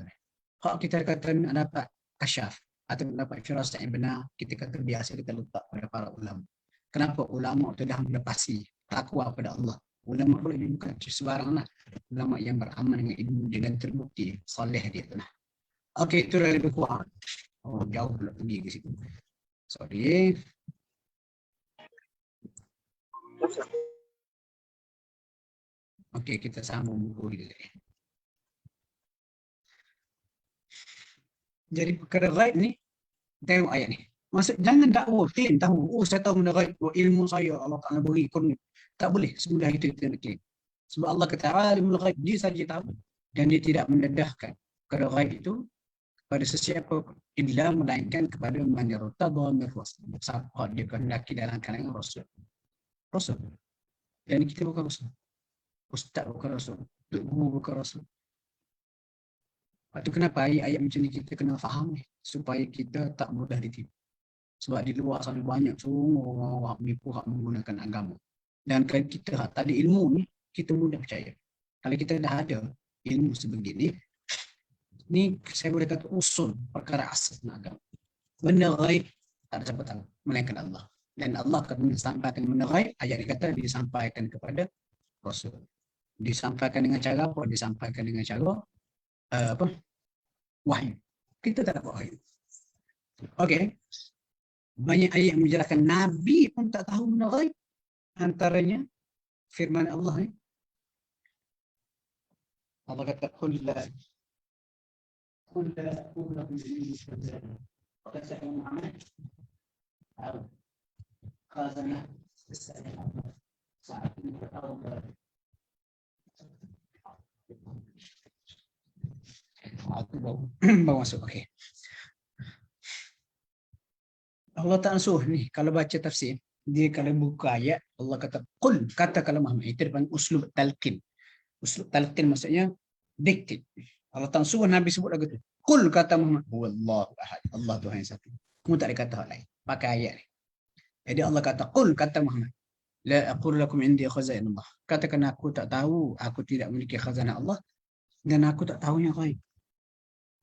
Kalau kita kata nak dapat kasyaf atau dapat firasat yang benar, kita kata biasa kita letak pada para ulama. Kenapa? Ulama itu dah melepasi takwa pada Allah. Ulama boleh bukan sebarang lah. Ulama yang beramal dengan ilmu dengan terbukti soleh dia tu lah. Okey, itu dah lebih kurang. Oh, jauh pula pergi ke situ. Sorry. Okey, kita sambung buku dulu. Jadi perkara ghaib ni, tengok ayat ni. Maksud jangan dakwa, claim tahu. Oh, saya tahu benda ghaib, ilmu saya Allah Ta'ala beri. Tak boleh, semudah itu kita nak claim. Sebab Allah kata, alimul ghaib, dia saja tahu. Dan dia tidak mendedahkan perkara ghaib itu pada sesiapa illa melainkan kepada man yartadha min rasul. Siapa dia kehendaki dalam kalangan rasul. Rasul. Dan kita bukan rasul. Ustaz bukan rasul. Tok guru bukan rasul. Itu kenapa ayat-ayat macam ni kita kena faham ni supaya kita tak mudah ditipu. Sebab di luar sana banyak semua orang menipu hak menggunakan agama. Dan kalau kita tak ada ilmu ni, kita mudah percaya. Kalau kita dah ada ilmu sebegini, ni saya boleh kata usul perkara asas agama. Benda ghaib tak ada siapa tahu melainkan Allah. Dan Allah akan menyampaikan benda ghaib, ayat ni kata disampaikan kepada Rasul. Disampaikan dengan cara apa? Disampaikan dengan cara wahyu. Kita tak dapat wahyu. Okey. Banyak ayat yang menjelaskan Nabi pun tak tahu benda ghaib. Antaranya firman Allah ni. Allah kata qul la aqulu lakum inni mustahzi'un. Qad sa'ala Muhammad. Khazanah saat ini tahu. Aku bawa masuk. Okey. Allah Ta'ala suruh ni, kalau baca tafsir, dia kalau buka ayat, Allah kata, qul, kata kalau Muhammad, itu dipanggil uslub talqin. Uslub talqin maksudnya, diktit. Allah Ta'ala suruh Nabi sebut lagu tu. Qul, kata Muhammad, huwallahu ahad, Allah Tuhan yang satu. Kamu tak ada kata hal lain, pakai ayat ni. Jadi Allah kata, qul, kata Muhammad, la aqul lakum indi khazainullah. Katakan aku tak tahu, aku tidak memiliki khazanah Allah, dan aku tak tahu yang ghaib.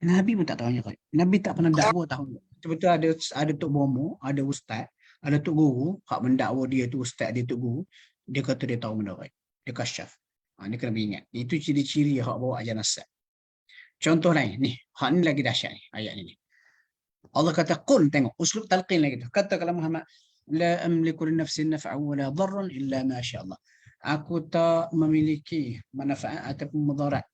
Nabi pun tak tahu yang ghaib. Nabi tak pernah dakwa tahu. Betul ada tok bomo, ada ustaz, ada tok guru, hak mendakwa dia tu ustaz, dia tok guru, dia kata dia tahu benda ghaib. Dia kasyaf. Dia kena ingat. Itu ciri-ciri hak bawa ajaran sesat. Contoh lain ni, hak ni lagi dahsyat ni, ayat ni. Allah kata qul, tengok uslub talqin lagi tu. Kata kalau Muhammad, la amliku li nafsi naf'an wa la dharran illa ma sya Allah. Aku tak memiliki manfaat ataupun mudarat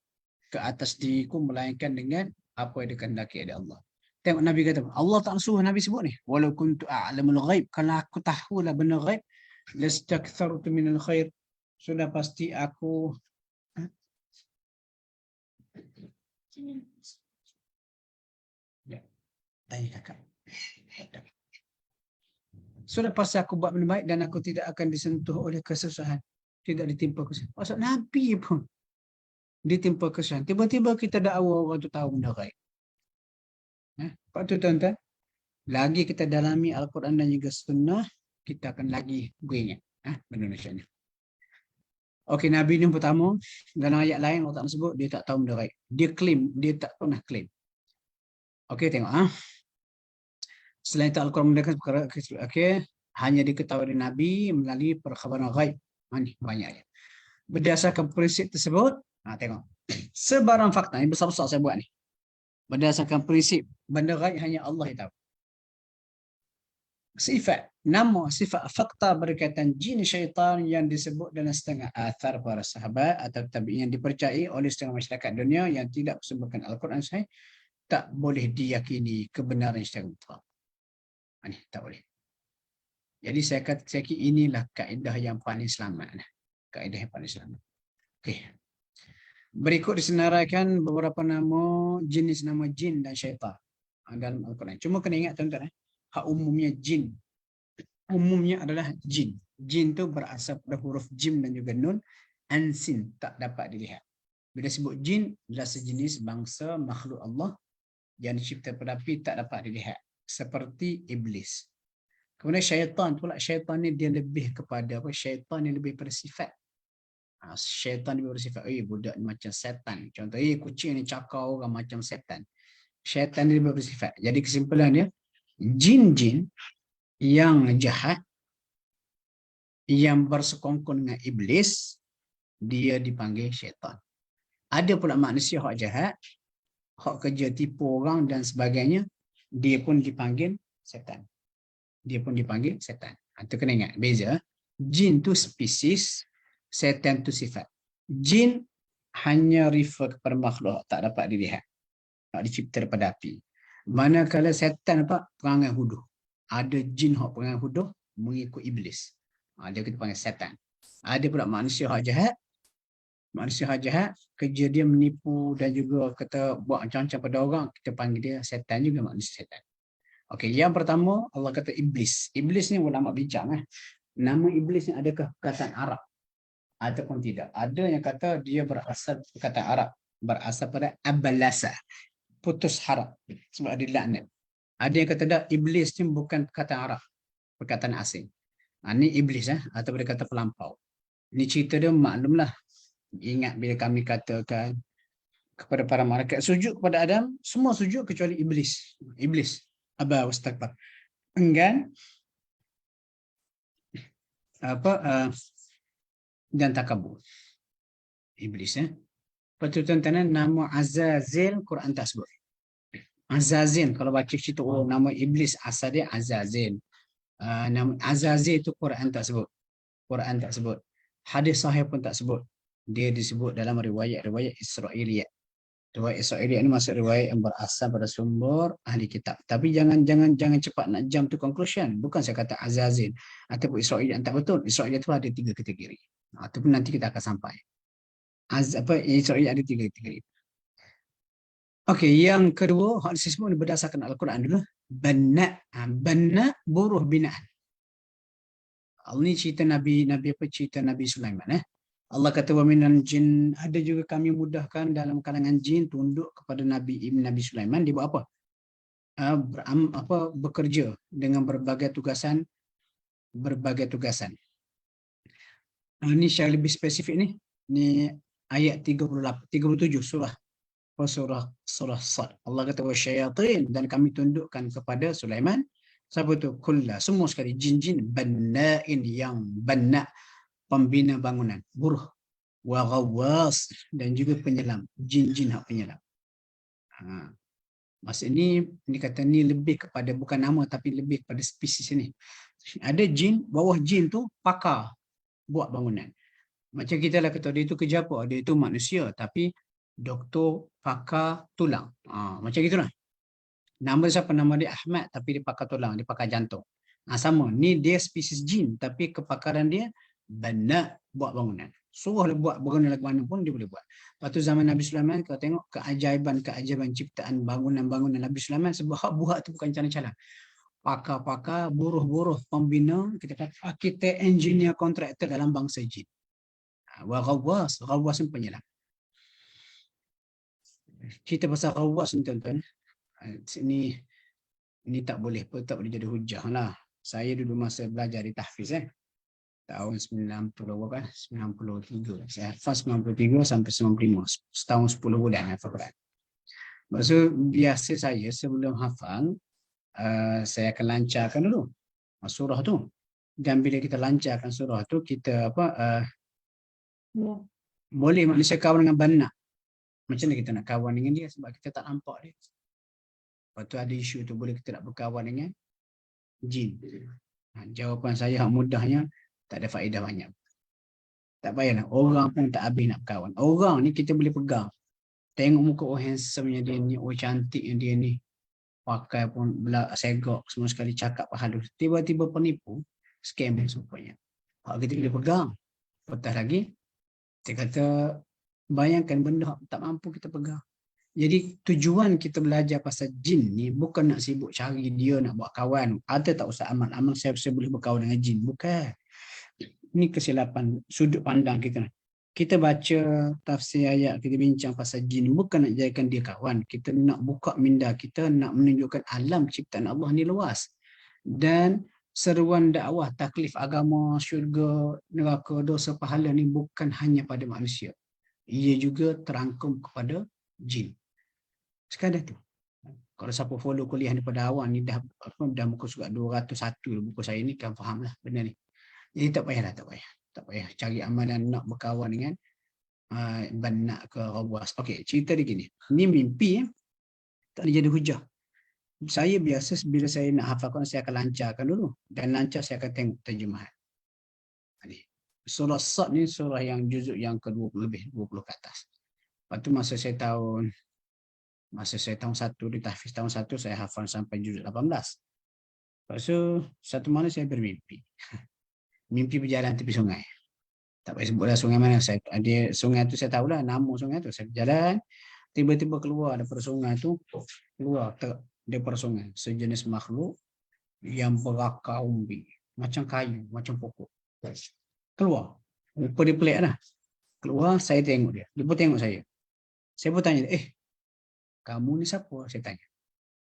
ke atas diriku melainkan dengan apa yang dikehendaki oleh Allah. Tengok Nabi kata, Allah tak suruh Nabi sebut ni. Walau kuntu a'lamul ghaib, kalau aku tahulah benda ghaib, lastakthartu minal khair, Sudah pasti aku ya, tanya kakak. Sudah pasti aku buat benda baik dan aku tidak akan disentuh oleh kesusahan. Tidak ditimpa kesusahan. Maksud Nabi pun ditimpa kesusahan. Tiba-tiba kita dakwa orang tu tahu benda baik. Lepas tu tuan-tuan, lagi kita dalami Al-Quran dan juga Sunnah, kita akan lagi beringat benda macam ni. Okey, Nabi ni pertama, dalam ayat lain Allah tak sebut, dia tak tahu benda baik. Dia claim, dia tak pernah claim. Okey, tengok. Selain itu Al-Quran mendekat perkara, okey, hanya diketahui oleh Nabi melalui perkhabaran ghaib. Ni banyak ayat. Berdasarkan prinsip tersebut, tengok. Sebarang fakta, ini besar-besar saya buat ni. Berdasarkan prinsip, benda ghaib hanya Allah yang tahu. Sifat, nama, sifat, fakta berkaitan jin syaitan yang disebut dalam setengah athar para sahabat atau tabi'in yang dipercayai oleh setengah masyarakat dunia yang tidak bersumberkan Al-Quran sahih, tak boleh diyakini kebenaran secara mutlak. Ini tak boleh. Jadi saya kata inilah kaedah yang paling selamat. Kaedah yang paling selamat. Okey. Berikut disenaraikan beberapa nama jenis nama jin dan syaitan dalam Al-Quran. Cuma kena ingat tuan-tuan, hak umumnya jin. Umumnya adalah jin. Jin tu berasal pada huruf jim dan juga nun, ansin, tak dapat dilihat. Bila sebut jin, adalah sejenis bangsa makhluk Allah yang dicipta pada api tak dapat dilihat. Seperti iblis. Kemudian syaitan pula, syaitan ni dia lebih kepada apa? Syaitan ni lebih pada sifat. Syaitan dia bersifat, budak ni macam setan. Contoh, kucing ni cakar orang macam setan. Syaitan dia bersifat. Jadi kesimpulan dia, jin-jin yang jahat, yang bersekongkol dengan iblis, dia dipanggil syaitan. Ada pula manusia hak jahat, hak kerja tipu orang dan sebagainya, dia pun dipanggil setan. Dia pun dipanggil setan. Itu kena ingat, beza. Jin tu spesies, setan tu sifat. Jin hanya refer kepada makhluk tak dapat dilihat, tak dicipta daripada api. Manakala setan apa? Perangai huduh. Ada jin hak perangai huduh mengikut iblis. Dia kita panggil setan. Ada pula manusia hak jahat. Manusia hak jahat, kerja dia menipu dan juga kata buat macam-macam pada orang, kita panggil dia setan juga, manusia setan. Okey, yang pertama Allah kata iblis. Iblis ni ulama bincang. Nama iblis ni adakah perkataan Arab ataupun tidak? Ada yang kata dia berasal perkataan Arab, berasal pada abalasa, putus harap, sebab ada laknat. Ada yang kata tak, iblis ni bukan perkataan Arab, perkataan asing. Ni iblis atau dia kata pelampau. Ni cerita dia maklumlah. Ingat bila kami katakan kepada para malaikat sujud kepada Adam, semua sujud kecuali iblis. Iblis aba wastakbar, enggan dan takabur. Iblis Tuan-tuan, nama Azazil Quran tak sebut. Azazil kalau baca cerita nama iblis asal dia Azazil. Nama Azazil itu Quran tak sebut. Quran tak sebut. Hadis sahih pun tak sebut. Dia disebut dalam riwayat-riwayat Israiliyat. Riwayat Israiliyat ini masuk riwayat yang berasal pada sumber ahli kitab. Tapi jangan cepat nak jump to conclusion. Bukan saya kata Azazil ataupun Israiliyat tak betul. Israiliyat itu ada 3 kategori. Ataupun nanti kita akan sampai. Israiliyat ada 3 kategori. Okey, yang kedua, hal disebut berdasarkan Al-Quran dulu. Banna buruh binaan. Ini cerita Nabi Sulaiman. Allah kata wa minal jin, ada juga kami mudahkan dalam kalangan jin tunduk kepada Nabi Sulaiman. Dia buat apa? Bekerja dengan berbagai tugasan. Ini secara lebih spesifik ni. Ni ayat 37 surah Sad. Allah kata wasyayatin, dan kami tundukkan kepada Sulaiman. Siapa tu? Kulla, semua sekali jin-jin banna'in, yang banna' pembina bangunan, buruh, wa ghawwas, dan juga penyelam, jin-jin hak penyelam. Maksud ni kata ni lebih kepada bukan nama tapi lebih kepada spesies ni. Ada jin, bawah jin tu pakar buat bangunan. Macam kita lah kata dia tu kerja apa? Dia tu manusia tapi doktor pakar tulang. Macam gitulah. Nama siapa? Nama dia Ahmad tapi dia pakar tulang, dia pakar jantung. Sama. Ni dia spesies jin tapi kepakaran dia banna, buat bangunan. Suruhlah buat bangunan lagu mana pun dia boleh buat. Lepas tu zaman Nabi Sulaiman, kau tengok keajaiban ciptaan bangunan-bangunan Nabi Sulaiman, sebab buat tu bukan calon-calon. Pakar-pakar, buruh-buruh pembina, kita kata arkitek, engineer, kontraktor dalam bangsa jin. Wa Ghawwas ni penyelam. Cerita pasal Ghawwas ni tuan-tuan, ini tak boleh jadi hujah lah. Saya dulu masa belajar di tahfiz tahun 90 berapa? 93. Saya hafaz 93 sampai 95. Setahun 10 bulan hafal Quran. Maksud biasa saya sebelum hafal, saya akan lancarkan dulu surah tu. Dan bila kita lancarkan surah tu, kita boleh manusia kawan dengan bannak. Macam mana kita nak kawan dengan dia sebab kita tak nampak dia. Lepas tu ada isu tu, boleh kita nak berkawan dengan jin. Jawapan saya mudahnya, tak ada faedah banyak. Tak payahlah, orang pun tak habis nak berkawan. Orang ni kita boleh pegang. Tengok muka handsome-nya dia ni, cantiknya dia ni. Pakai pun segak semua sekali, cakap halus. Tiba-tiba penipu, scam semuanya. Kita boleh pegang. Lepas lagi, kita kata, bayangkan benda tak mampu kita pegang. Jadi tujuan kita belajar pasal jin ni bukan nak sibuk cari dia nak buat kawan. Ada tak usah amal saya boleh berkawan dengan jin. Bukan. Ini kesilapan sudut pandang kita. Kita baca tafsir ayat, kita bincang pasal jin, bukan nak jadikan dia kawan. Kita nak buka minda kita, nak menunjukkan alam ciptaan Allah ni luas. Dan seruan dakwah, taklif agama, syurga, neraka, dosa, pahala ni bukan hanya pada manusia. Ia juga terangkum kepada jin. Sekadar tu. Kalau siapa follow kuliah daripada awal ni dah muka surat 201 buku saya ni kan fahamlah benda ni. Jadi tak payah cari amalan nak berkawan dengan bannak ke Ghawwas. Okey, cerita dia gini. Ni mimpi tak boleh jadi hujah. Saya biasa bila saya nak hafal Quran, saya akan lancarkan dulu. Dan lancar saya akan tengok terjemahan. Surah Sad ni surah yang juzuk yang ke-20 lebih, 20 ke atas. Lepas tu masa saya tahun 1 di tahfiz tahun 1, saya hafal sampai juzuk 18. Lepas tu satu malam saya bermimpi. Mimpi berjalan tepi sungai. Tak payah sebutlah sungai mana. Sungai tu saya tahulah nama sungai tu. Saya berjalan, tiba-tiba keluar daripada sungai tu, daripada sungai sejenis makhluk yang berakar umbi, macam kayu, macam pokok. Keluar. Rupa dia pelik lah. Keluar, saya tengok dia. Dia pun tengok saya. Saya pun tanya, kamu ni siapa? Saya tanya.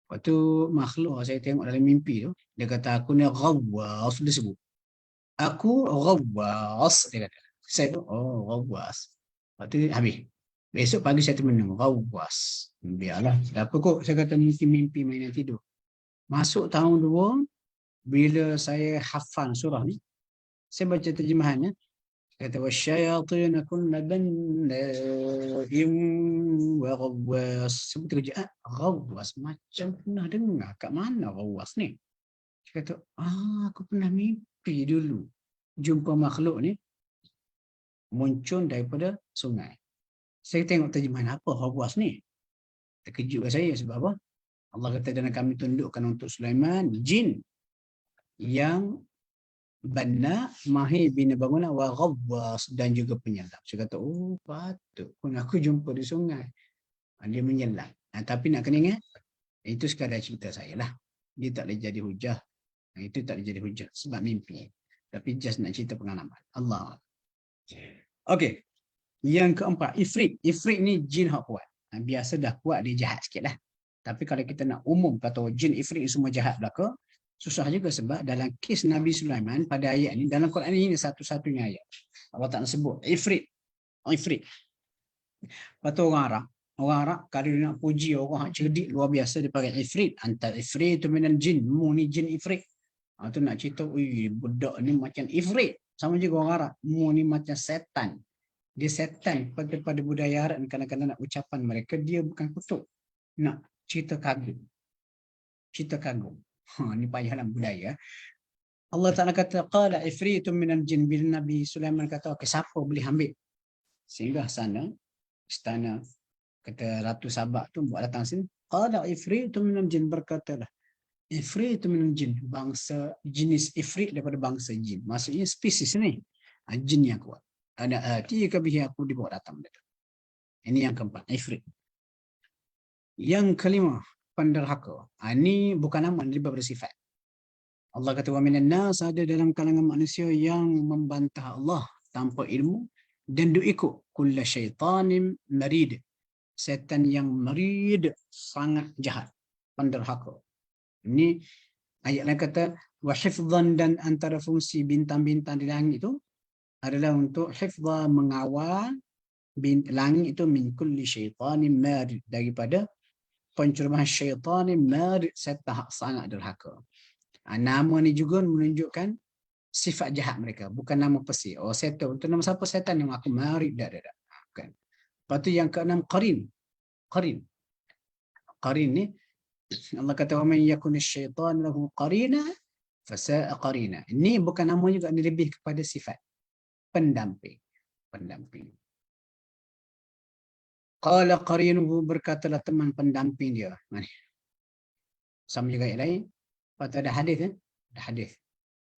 Lepas tu makhluk saya tengok dalam mimpi tu, dia kata aku ni Ghawwas, dia sebut. Aku Ghawwas, dia kata. Saya tu, Ghawwas. Lepas tu habis. Besok pagi saya termenung, Ghawwas. Biarlah. Apa kok saya kata mimpi mainan tidur. Masuk tahun 2, bila saya hafal surah ni, saya baca terjemahannya. Kata wasyayatin kunna banna'in wa Ghawwas. Sebut kerja Ghawwas, macam pernah dengar kat mana Ghawwas ni. Saya kata, aku pernah mimpi dulu jumpa makhluk ni muncul daripada sungai. Saya tengok terjemahan apa Ghawwas ni. Terkejut saya sebab apa? Allah kata dan kami tundukkan untuk Sulaiman jin yang banna, mahir bina bangunan, wa Ghawwas, dan juga penyelam. Saya kata, patut pun aku jumpa di sungai. Dia menyelam. Tapi nak kena ingat, itu sekadar cerita saya lah. Dia tak boleh jadi hujah. Itu tak boleh jadi hujah sebab mimpi. Tapi just nak cerita pengalaman. Allah. Okey. Yang keempat, Ifrit. Ifrit ni jin hak kuat. Biasa dah kuat, dia jahat sikit lah. Tapi kalau kita nak umum kata jin Ifrit ni semua jahat belaka, susah juga sebab dalam kes Nabi Sulaiman pada ayat ni, dalam Quran ini satu-satunya ayat Allah tak nak sebut Ifrit. Lepas tu orang Arab kalau dia nak puji orang cerdik luar biasa, dia pakai Ifrit. Antar Ifrit tu minal jin, mu ni jin Ifrit. Tu nak cerita, budak ni macam Ifrit. Sama juga orang Arab, mu ni macam setan. Dia setan pada budaya Arab. Kadang-kadang nak ucapan mereka, dia bukan kutuk, nak cerita kagum. Ni payah dalam budaya. Allah Ta'ala kata, qala ifritun minal jin, bila Nabi Sulaiman kata, siapa boleh ambil? Sehingga sana, istana, kata Ratu Sabak tu buat datang sini. Qala ifritun minal jin, berkatalah. Ifritun minal jin, bangsa, jenis ifrit daripada bangsa jin. Maksudnya spesies ni, jin yang kuat. Ana atika bihi, aku dibawa datang. Ini yang keempat, ifrit. Yang kelima, penderhaka. Ini bukan nama, ini bersifat. Allah kata wa minan nas, ada dalam kalangan manusia yang membantah Allah tanpa ilmu dan dia ikut kulla syaitanin marid. Setan yang marid, sangat jahat, penderhaka. Ini ayat lain kata wa hifdhan, dan antara fungsi bintang-bintang di langit itu adalah untuk hifdha, mengawal langit itu min kulli syaitanin marid, daripada pencerahan syaitan marid, setan sangat derhaka. Nama ni juga menunjukkan sifat jahat mereka, bukan nama pasti. Oh, setan, untuk nama siapa setan yang aku marid, dah. Bukan. Lepas tu yang keenam, qarin. Qarin ni Allah kata wa man yakun syaitan lahu qarina fasa'a qarina. Ini bukan nama juga, ini lebih kepada sifat pendamping. Qala qarinuhu, berkatalah teman pendamping dia. Sama juga yang lain. Lepas tu ada hadis kan? Ada hadis.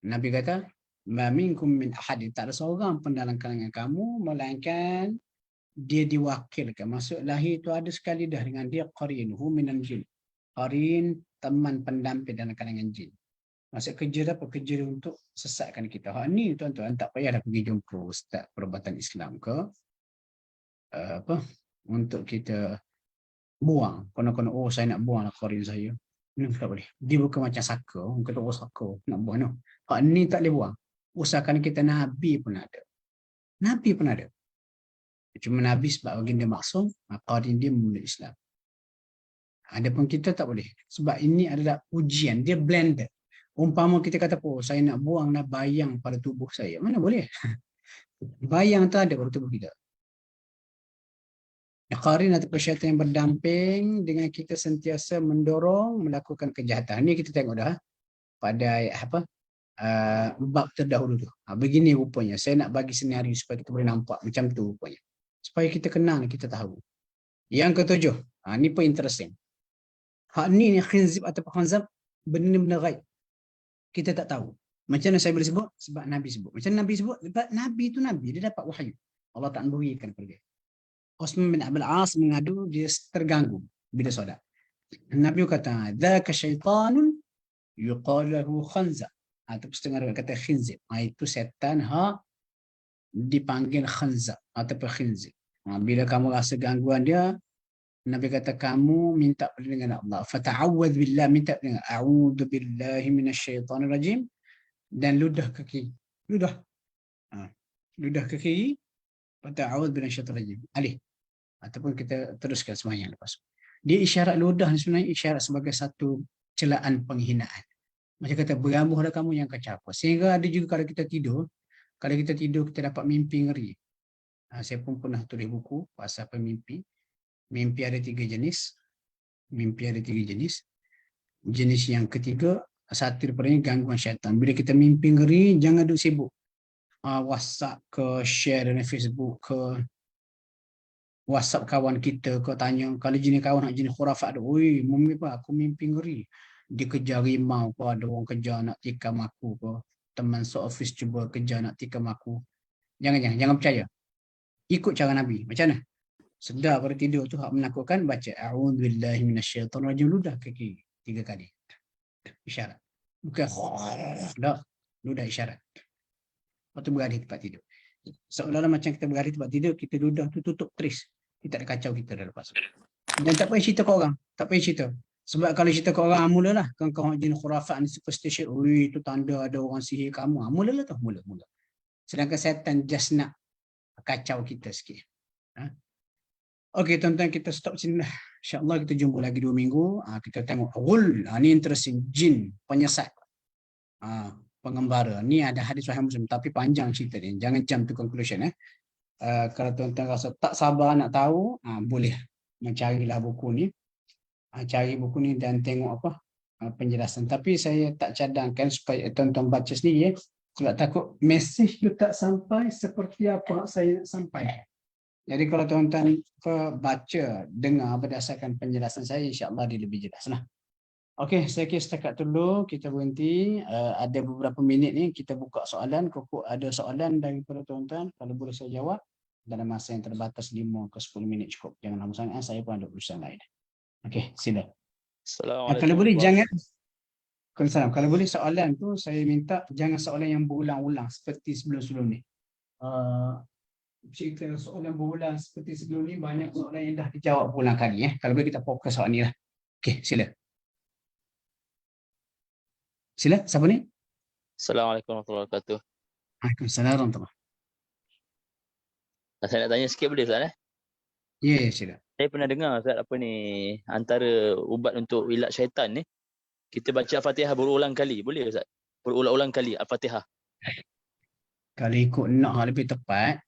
Nabi kata, ma minkum min ahadin, tak ada seorang pun dalam kalangan kamu melainkan dia diwakilkan. Maksud lahir itu ada sekali dah dengan dia qarinuhu minal jin. Qarin, teman pendamping dalam kalangan jin. Maksud kerja apa? Kerja untuk sesatkan kita. Hak ni tuan-tuan tak payahlah pergi jumpa ustaz perubatan Islam ke untuk kita buang. Konon-konon, oh saya nak buang lah qarin saya. Ini tak boleh. Dia bukan macam saka. Orang kata, oh saka nak buang. No. Hak ni tak boleh buang. Usahakan kita, Nabi pun ada. Cuma Nabi sebab baginda maksum, qarin dia memeluk Islam. Adapun kita tak boleh. Sebab ini adalah ujian. Dia blended. Umpama kita kata, oh saya nak buang nak bayang pada tubuh saya. Mana boleh? Bayang tak ada pada tubuh kita. Qarin atau syaitan yang berdamping dengan kita, sentiasa mendorong melakukan kejahatan. Ini kita tengok dah pada ayat bab terdahulu tu. Begini rupanya. Saya nak bagi senario supaya kita boleh nampak macam tu rupanya. Supaya kita kenal, kita tahu. Yang ketujuh. Ini pun interesting. Hak ni khinzib atau khanzab, benda-benda ghaib. Kita tak tahu. Macam mana saya boleh sebut? Sebab Nabi sebut. Macam Nabi sebut? Sebab Nabi itu Nabi. Dia dapat wahyu. Allah tak berikan kepada dia. Osman bin Abdul As mengadu, dia terganggu bila solat. Nabi kata, dzaka syaitanun yuqalu lahu khanzab. Atau setengah orang kata khinzib. Itu setan dipanggil khanzab ataupun khinzib. Bila kamu rasa gangguan dia, Nabi kata kamu minta perlindungan Allah. Fata'awwadz billah, minta perlindungan. A'udzu billahi minasyaitonir rajim, dan ludah ke kiri. Ludah ke kiri. Fata'awwadz billahi minasyaitonir rajim. Alih. Ataupun kita teruskan sembahyang lepas. Dia isyarat ludah ni sebenarnya isyarat sebagai satu celaan penghinaan. Macam kata, berambuhlah kamu yang kacau. Sehingga ada juga kalau kita tidur, kita dapat mimpi ngeri. Saya pun pernah tulis buku pasal pemimpi. Mimpi ada 3 jenis. Jenis yang ketiga, satu daripadanya gangguan syaitan. Bila kita mimpi ngeri, jangan duduk sibuk. WhatsApp ke, share dalam Facebook ke, WhatsApp kawan kita ke, tanya. Kalau jenis kawan nak jenis khurafat tu, oi, mimpi apa? Aku mimpi ngeri. Dia kejar rimau ke, ada orang kejar nak tikam aku ke, teman seofis cuba kejar nak tikam aku. Jangan percaya. Ikut cara Nabi. Macam mana? Sedar pada tidur tu, hak menakutkan, baca a'udzu billahi minasyaitonir rajim, ludah ke kiri 3 kali. Isyarat. Bukan dah, ludah isyarat. Lepas tu berada di tempat tidur. Seolah-olah macam kita berada di tempat tidur, kita ludah tu tutup teris. Kita tak ada kacau kita dah lepas. Dan tak payah cerita ke orang. Tak payah cerita. Sebab kalau cerita ke orang, mulalah. Kawan-kawan jin khurafat ni superstition. Ui, itu tanda ada orang sihir kamu. Mulalah tu. Mula. Sedangkan setan just nak kacau kita sikit. Okey, tuan-tuan, kita stop sini lah. InsyaAllah kita jumpa lagi 2 minggu. Kita tengok Ghul. Ni interesting. Jin, penyesat. Pengembara. Ni ada hadis Sahih Muslim. Tapi panjang cerita ni. Jangan jump to conclusion. Kalau tuan-tuan rasa tak sabar nak tahu, boleh mencarilah buku ni. Cari buku ni dan tengok penjelasan. Tapi saya tak cadangkan supaya tuan-tuan baca sendiri. Sebab takut mesej tu tak sampai seperti apa saya sampai. Jadi kalau tuan-tuan baca, dengar berdasarkan penjelasan saya, insya-Allah dia lebih jelas lah. Okey, saya kira setakat dulu kita berhenti. Ada beberapa minit ni kita buka soalan. Kalau ada soalan daripada tuan-tuan, kalau boleh saya jawab dalam masa yang terbatas 5 ke 10 minit cukup. Jangan lama sangat, saya pun ada urusan lain. Okey, sila. Kalau Assalamualaikum boleh warahmatullahi jangan kalau boleh soalan tu saya minta jangan soalan yang berulang-ulang seperti sebelum-sebelum ni. Jika soalan berulang seperti sebelum ni, banyak soalan yang dah dijawab berulang kali. Kalau boleh kita fokus soalan ni lah. Okey, sila. Sila, siapa ni? Assalamualaikum warahmatullahi wabarakatuh. Waalaikumsalam warahmatullahi. Saya nak tanya sikit boleh Ustaz? Ya, sila. Saya pernah dengar Ustaz antara ubat untuk ilat syaitan ni, kita baca Al-Fatihah berulang kali. Boleh Ustaz? Berulang-ulang kali Al-Fatihah. Kalau ikut nak yang lebih tepat,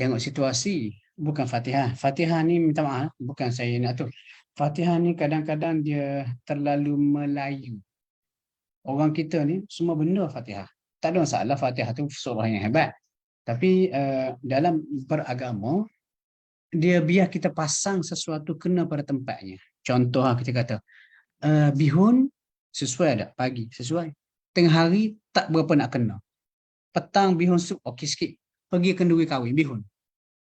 tengok situasi. Bukan Fatihah. Fatihah ni minta maaf, bukan saya nak tu. Fatihah ni kadang-kadang dia terlalu Melayu. Orang kita ni semua benda Fatihah. Tak ada masalah, Fatihah tu surah yang hebat. Tapi dalam beragama, dia biar kita pasang sesuatu kena pada tempatnya. Contoh kita kata, bihun sesuai tak? Pagi sesuai. Tengah hari tak berapa nak kena. Petang bihun sup okey sikit. Pergi kenduri kahwin bihun.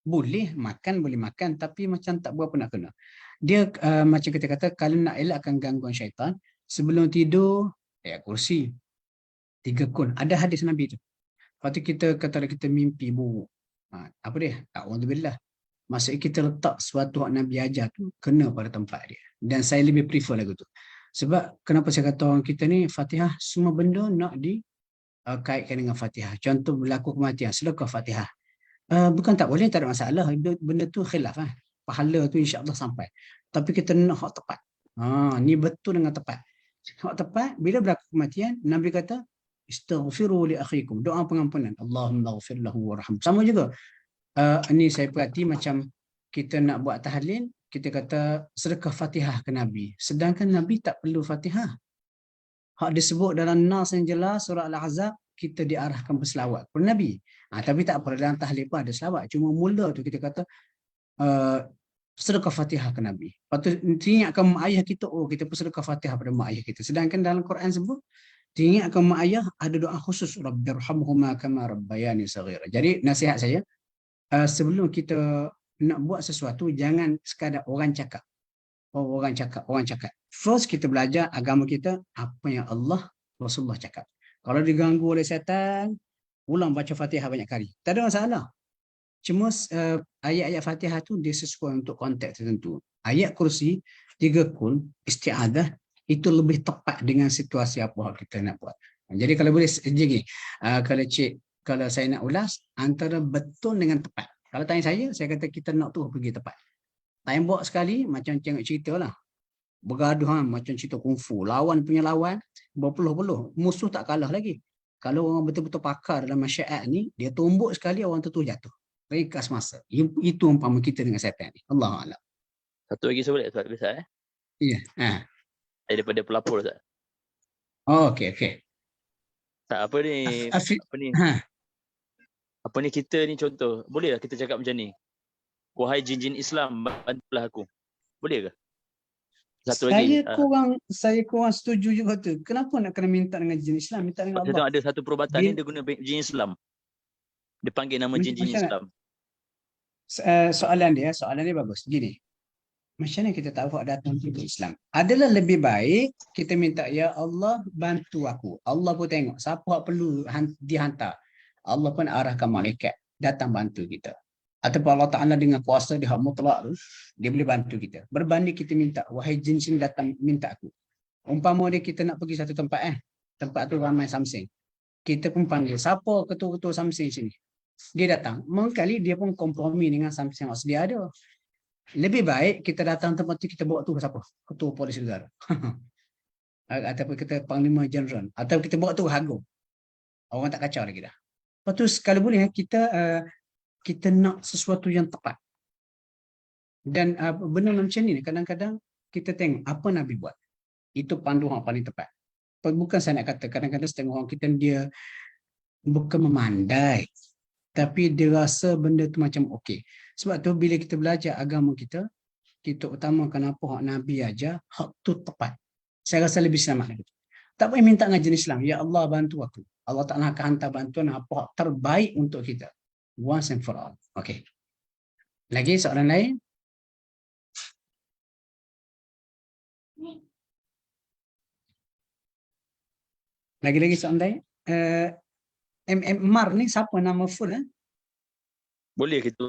Boleh makan, tapi macam tak berapa nak kena. Dia macam kita kata, kalau nak elakkan gangguan syaitan, sebelum tidur, ayat kursi. 3 kun. Ada hadis Nabi tu. Lepas tu kita kata kita mimpi buruk. Apa dia? A'udzubillah. Maksudnya kita letak sesuatu yang Nabi ajar tu kena pada tempat dia. Dan saya lebih prefer lagu tu. Sebab kenapa saya kata orang kita ni Fatihah, semua benda nak kaitkan dengan Fatihah. Contoh berlaku kematian, sedekah Fatihah. Bukan tak boleh, tak ada masalah. Benda tu khilaf. Pahala tu insya-Allah sampai. Tapi kita nak hak tepat. Ni betul dengan tepat. Hak tepat, bila berlaku kematian, Nabi kata, istaghfiru li akhikum. Doa pengampunan. Allahumma ghafir lahu warham. Sama juga. Ini saya perhati macam kita nak buat tahlil, kita kata sedekah Fatihah ke Nabi. Sedangkan Nabi tak perlu Fatihah. Hak disebut dalam nas yang jelas surah Al-Ahzab, kita diarahkan berselawat kepada Nabi. Tapi tak apa, dalam tahlil pun ada selawat. Cuma mula tu kita kata sedekah Fatihah ke Nabi. Lepas tu teringatkan mak ayah kita, kita pun sedekah Fatihah pada mak ayah kita. Sedangkan dalam Quran sebut, teringatkan mak ayah ada doa khusus, Rabbirhamhuma kama rabbayani saghira. Jadi nasihat saya, sebelum kita nak buat sesuatu, jangan sekadar orang cakap. Orang cakap. First kita belajar agama kita, apa yang Allah Rasulullah cakap. Kalau diganggu oleh syaitan, ulang baca Fatihah banyak kali. Tak ada masalah. Cuma ayat-ayat Fatihah tu dia sesuai untuk konteks tertentu. Ayat kursi, 3 kun, isti'adah, itu lebih tepat dengan situasi apa kita nak buat. Jadi kalau boleh, jadi kalau saya nak ulas, antara betul dengan tepat. Kalau tanya saya kata kita nak tu pergi tepat. Tembak sekali, macam tengok cerita lah. Bergaduh, macam cerita kungfu. Lawan punya lawan, berpeluh-peluh. Musuh tak kalah lagi. Kalau orang betul-betul pakar dalam masyarakat ni, dia tumbuk sekali, orang tu jatuh. Ringkas masa. Itu umpama kita dengan syaitan ni. Allahuakbar. Satu lagi boleh Ustaz? Ya. Daripada pelapor Ustaz. Okey. Tak, apa ni kita ni contoh. Bolehlah kita cakap macam ni. Wahai jin-jin Islam, bantulah aku. Boleh ke? Saya kurang setuju juga tu. Kenapa nak kena minta dengan jin Islam? Minta dengan Allah. Ada satu perubatan ni dia guna jin Islam. Dia panggil nama jin-jin Islam. Soalan dia bagus. Gini. Macam mana kita tahu datang jin Islam? Adalah lebih baik kita minta, ya Allah bantu aku. Allah pun tengok siapa yang perlu dihantar. Allah pun arahkan malaikat datang bantu kita. Ataupun Allah Ta'ala dengan kuasa dia mutlak tu, dia boleh bantu kita. Berbanding kita minta, wahai jin sini datang minta aku. Umpama dia kita nak pergi satu tempat, tempat tu ramai samseng. Kita pun panggil, siapa ketua-ketua samseng sini? Dia datang. Mungkin dia pun kompromi dengan samseng yang sedia ada. Lebih baik kita datang tempat tu, kita bawa tu ke siapa? Ketua Polis Negara. Ataupun kita Panglima Jeneral. Atau kita bawa tu ke Hagong. Orang tak kacau lagi dah. Lepas tu kalau boleh kita nak sesuatu yang tepat. Dan benda macam ni kadang-kadang kita tengok apa Nabi buat. Itu panduan yang paling tepat. Bukan saya nak kata, kadang-kadang setengah orang kita dia bukan memandai, tapi dia rasa benda tu macam okey. Sebab tu bila kita belajar agama kita utamakan apa hak Nabi ajar, hak tu tepat. Saya rasa lebih selamat lagi. Tak payah minta dengan jenis Islam. Ya Allah bantu aku. Allah Ta'ala akan hantar bantuan apa terbaik untuk kita. Once and for all. Okey. Lagi soalan lain? Lagi-lagi soalan lain? Mar ni siapa nama full? Boleh kita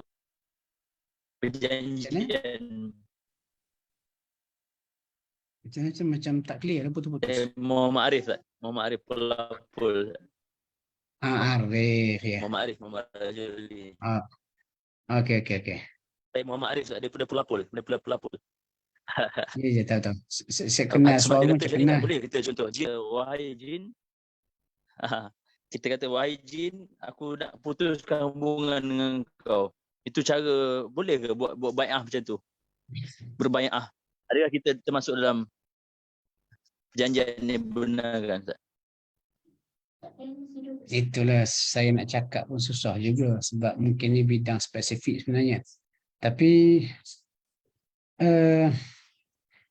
perjanjian Macam tak clear, putus-putus. Muhammad Arif tak? Muhammad Arif Pelapul. Arif ya. Muhammad Rajuli. Okey. Muhammad Arif tak? Dia Pelapul. Ya, tahu. Saya kenal suara macam kenal. Boleh kita contoh. Wahai jin. Kita kata wahai jin, aku nak putuskan hubungan dengan kau. Itu cara boleh ke buat bai'ah macam tu? Berbai'ah. Adakah kita termasuk dalam perjanjian ni benar kan? Itulah saya nak cakap pun susah juga sebab mungkin ni bidang spesifik sebenarnya. Tapi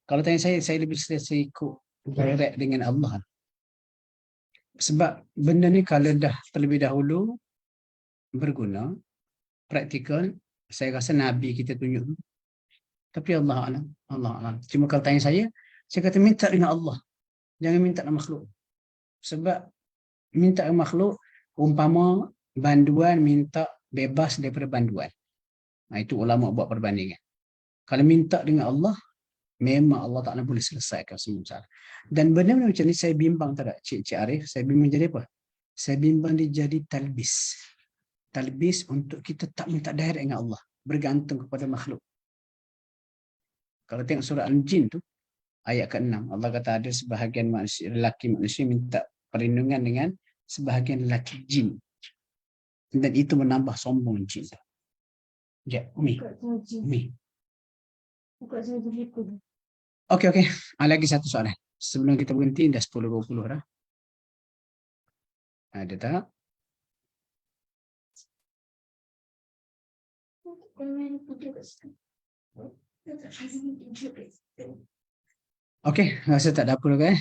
kalau tanya saya lebih selesa ikut direct dengan Allah. Sebab benda ni kalau dah terlebih dahulu berguna, praktikal, saya rasa Nabi kita tunjuk. Tapi Allah Alam. Cuma kalau tanya saya kata minta dengan Allah. Jangan minta dengan makhluk. Sebab minta dengan makhluk, umpama banduan minta bebas daripada banduan. Itu ulama buat perbandingan. Kalau minta dengan Allah, memang Allah Ta'ala boleh selesaikan semua masalah. Dan benda-benda macam ni saya bimbang tak ada, Cik Arif, saya bimbang jadi apa? Saya bimbang dia jadi talbis. Talbis untuk kita tak minta direct dengan Allah, bergantung kepada makhluk. Kalau tengok surah Al-Jin tu, ayat ke-6, Allah kata ada sebahagian manusia, lelaki manusia minta perlindungan dengan sebahagian lelaki jin. Dan itu menambah sombong jin. Ya, Umi. Okey. Lagi satu soalan. Sebelum kita berhenti, dah 10.20 dah. Ada tak? Okey, rasa tak ada apa lagi.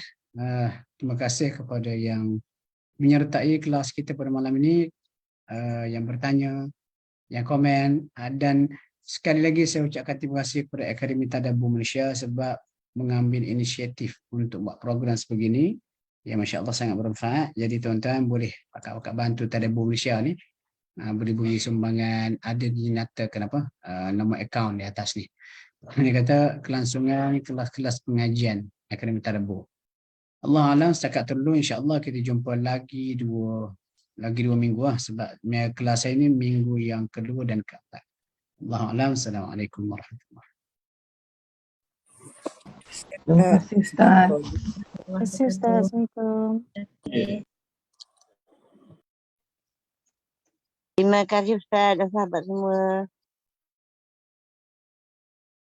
Terima kasih kepada yang menyertai kelas kita pada malam ini, yang bertanya, yang komen, dan sekali lagi saya ucapkan terima kasih kepada Akademi Tadabbur Malaysia sebab mengambil inisiatif untuk buat program sebegini. Ya, Masya Allah sangat bermanfaat. Jadi tuan-tuan boleh pakat bantu Tadabbur Malaysia ni. Boleh beri sumbangan, ada dinyatakan nombor akaun di atas ni. Dia kata kelangsungan kelas-kelas pengajian Akademi Tadabbur. Allah Alam setakat dulu, insya-Allah kita jumpa lagi dua minggu sebab kelas saya ini minggu yang kedua dan keempat. Allah Alam. Assalamualaikum warahmatullahi wabarakatuh. Terima kasih Ustaz. Terima kasih Ustaz. Assalamualaikum. Terima kasih Ustaz dan sahabat semua.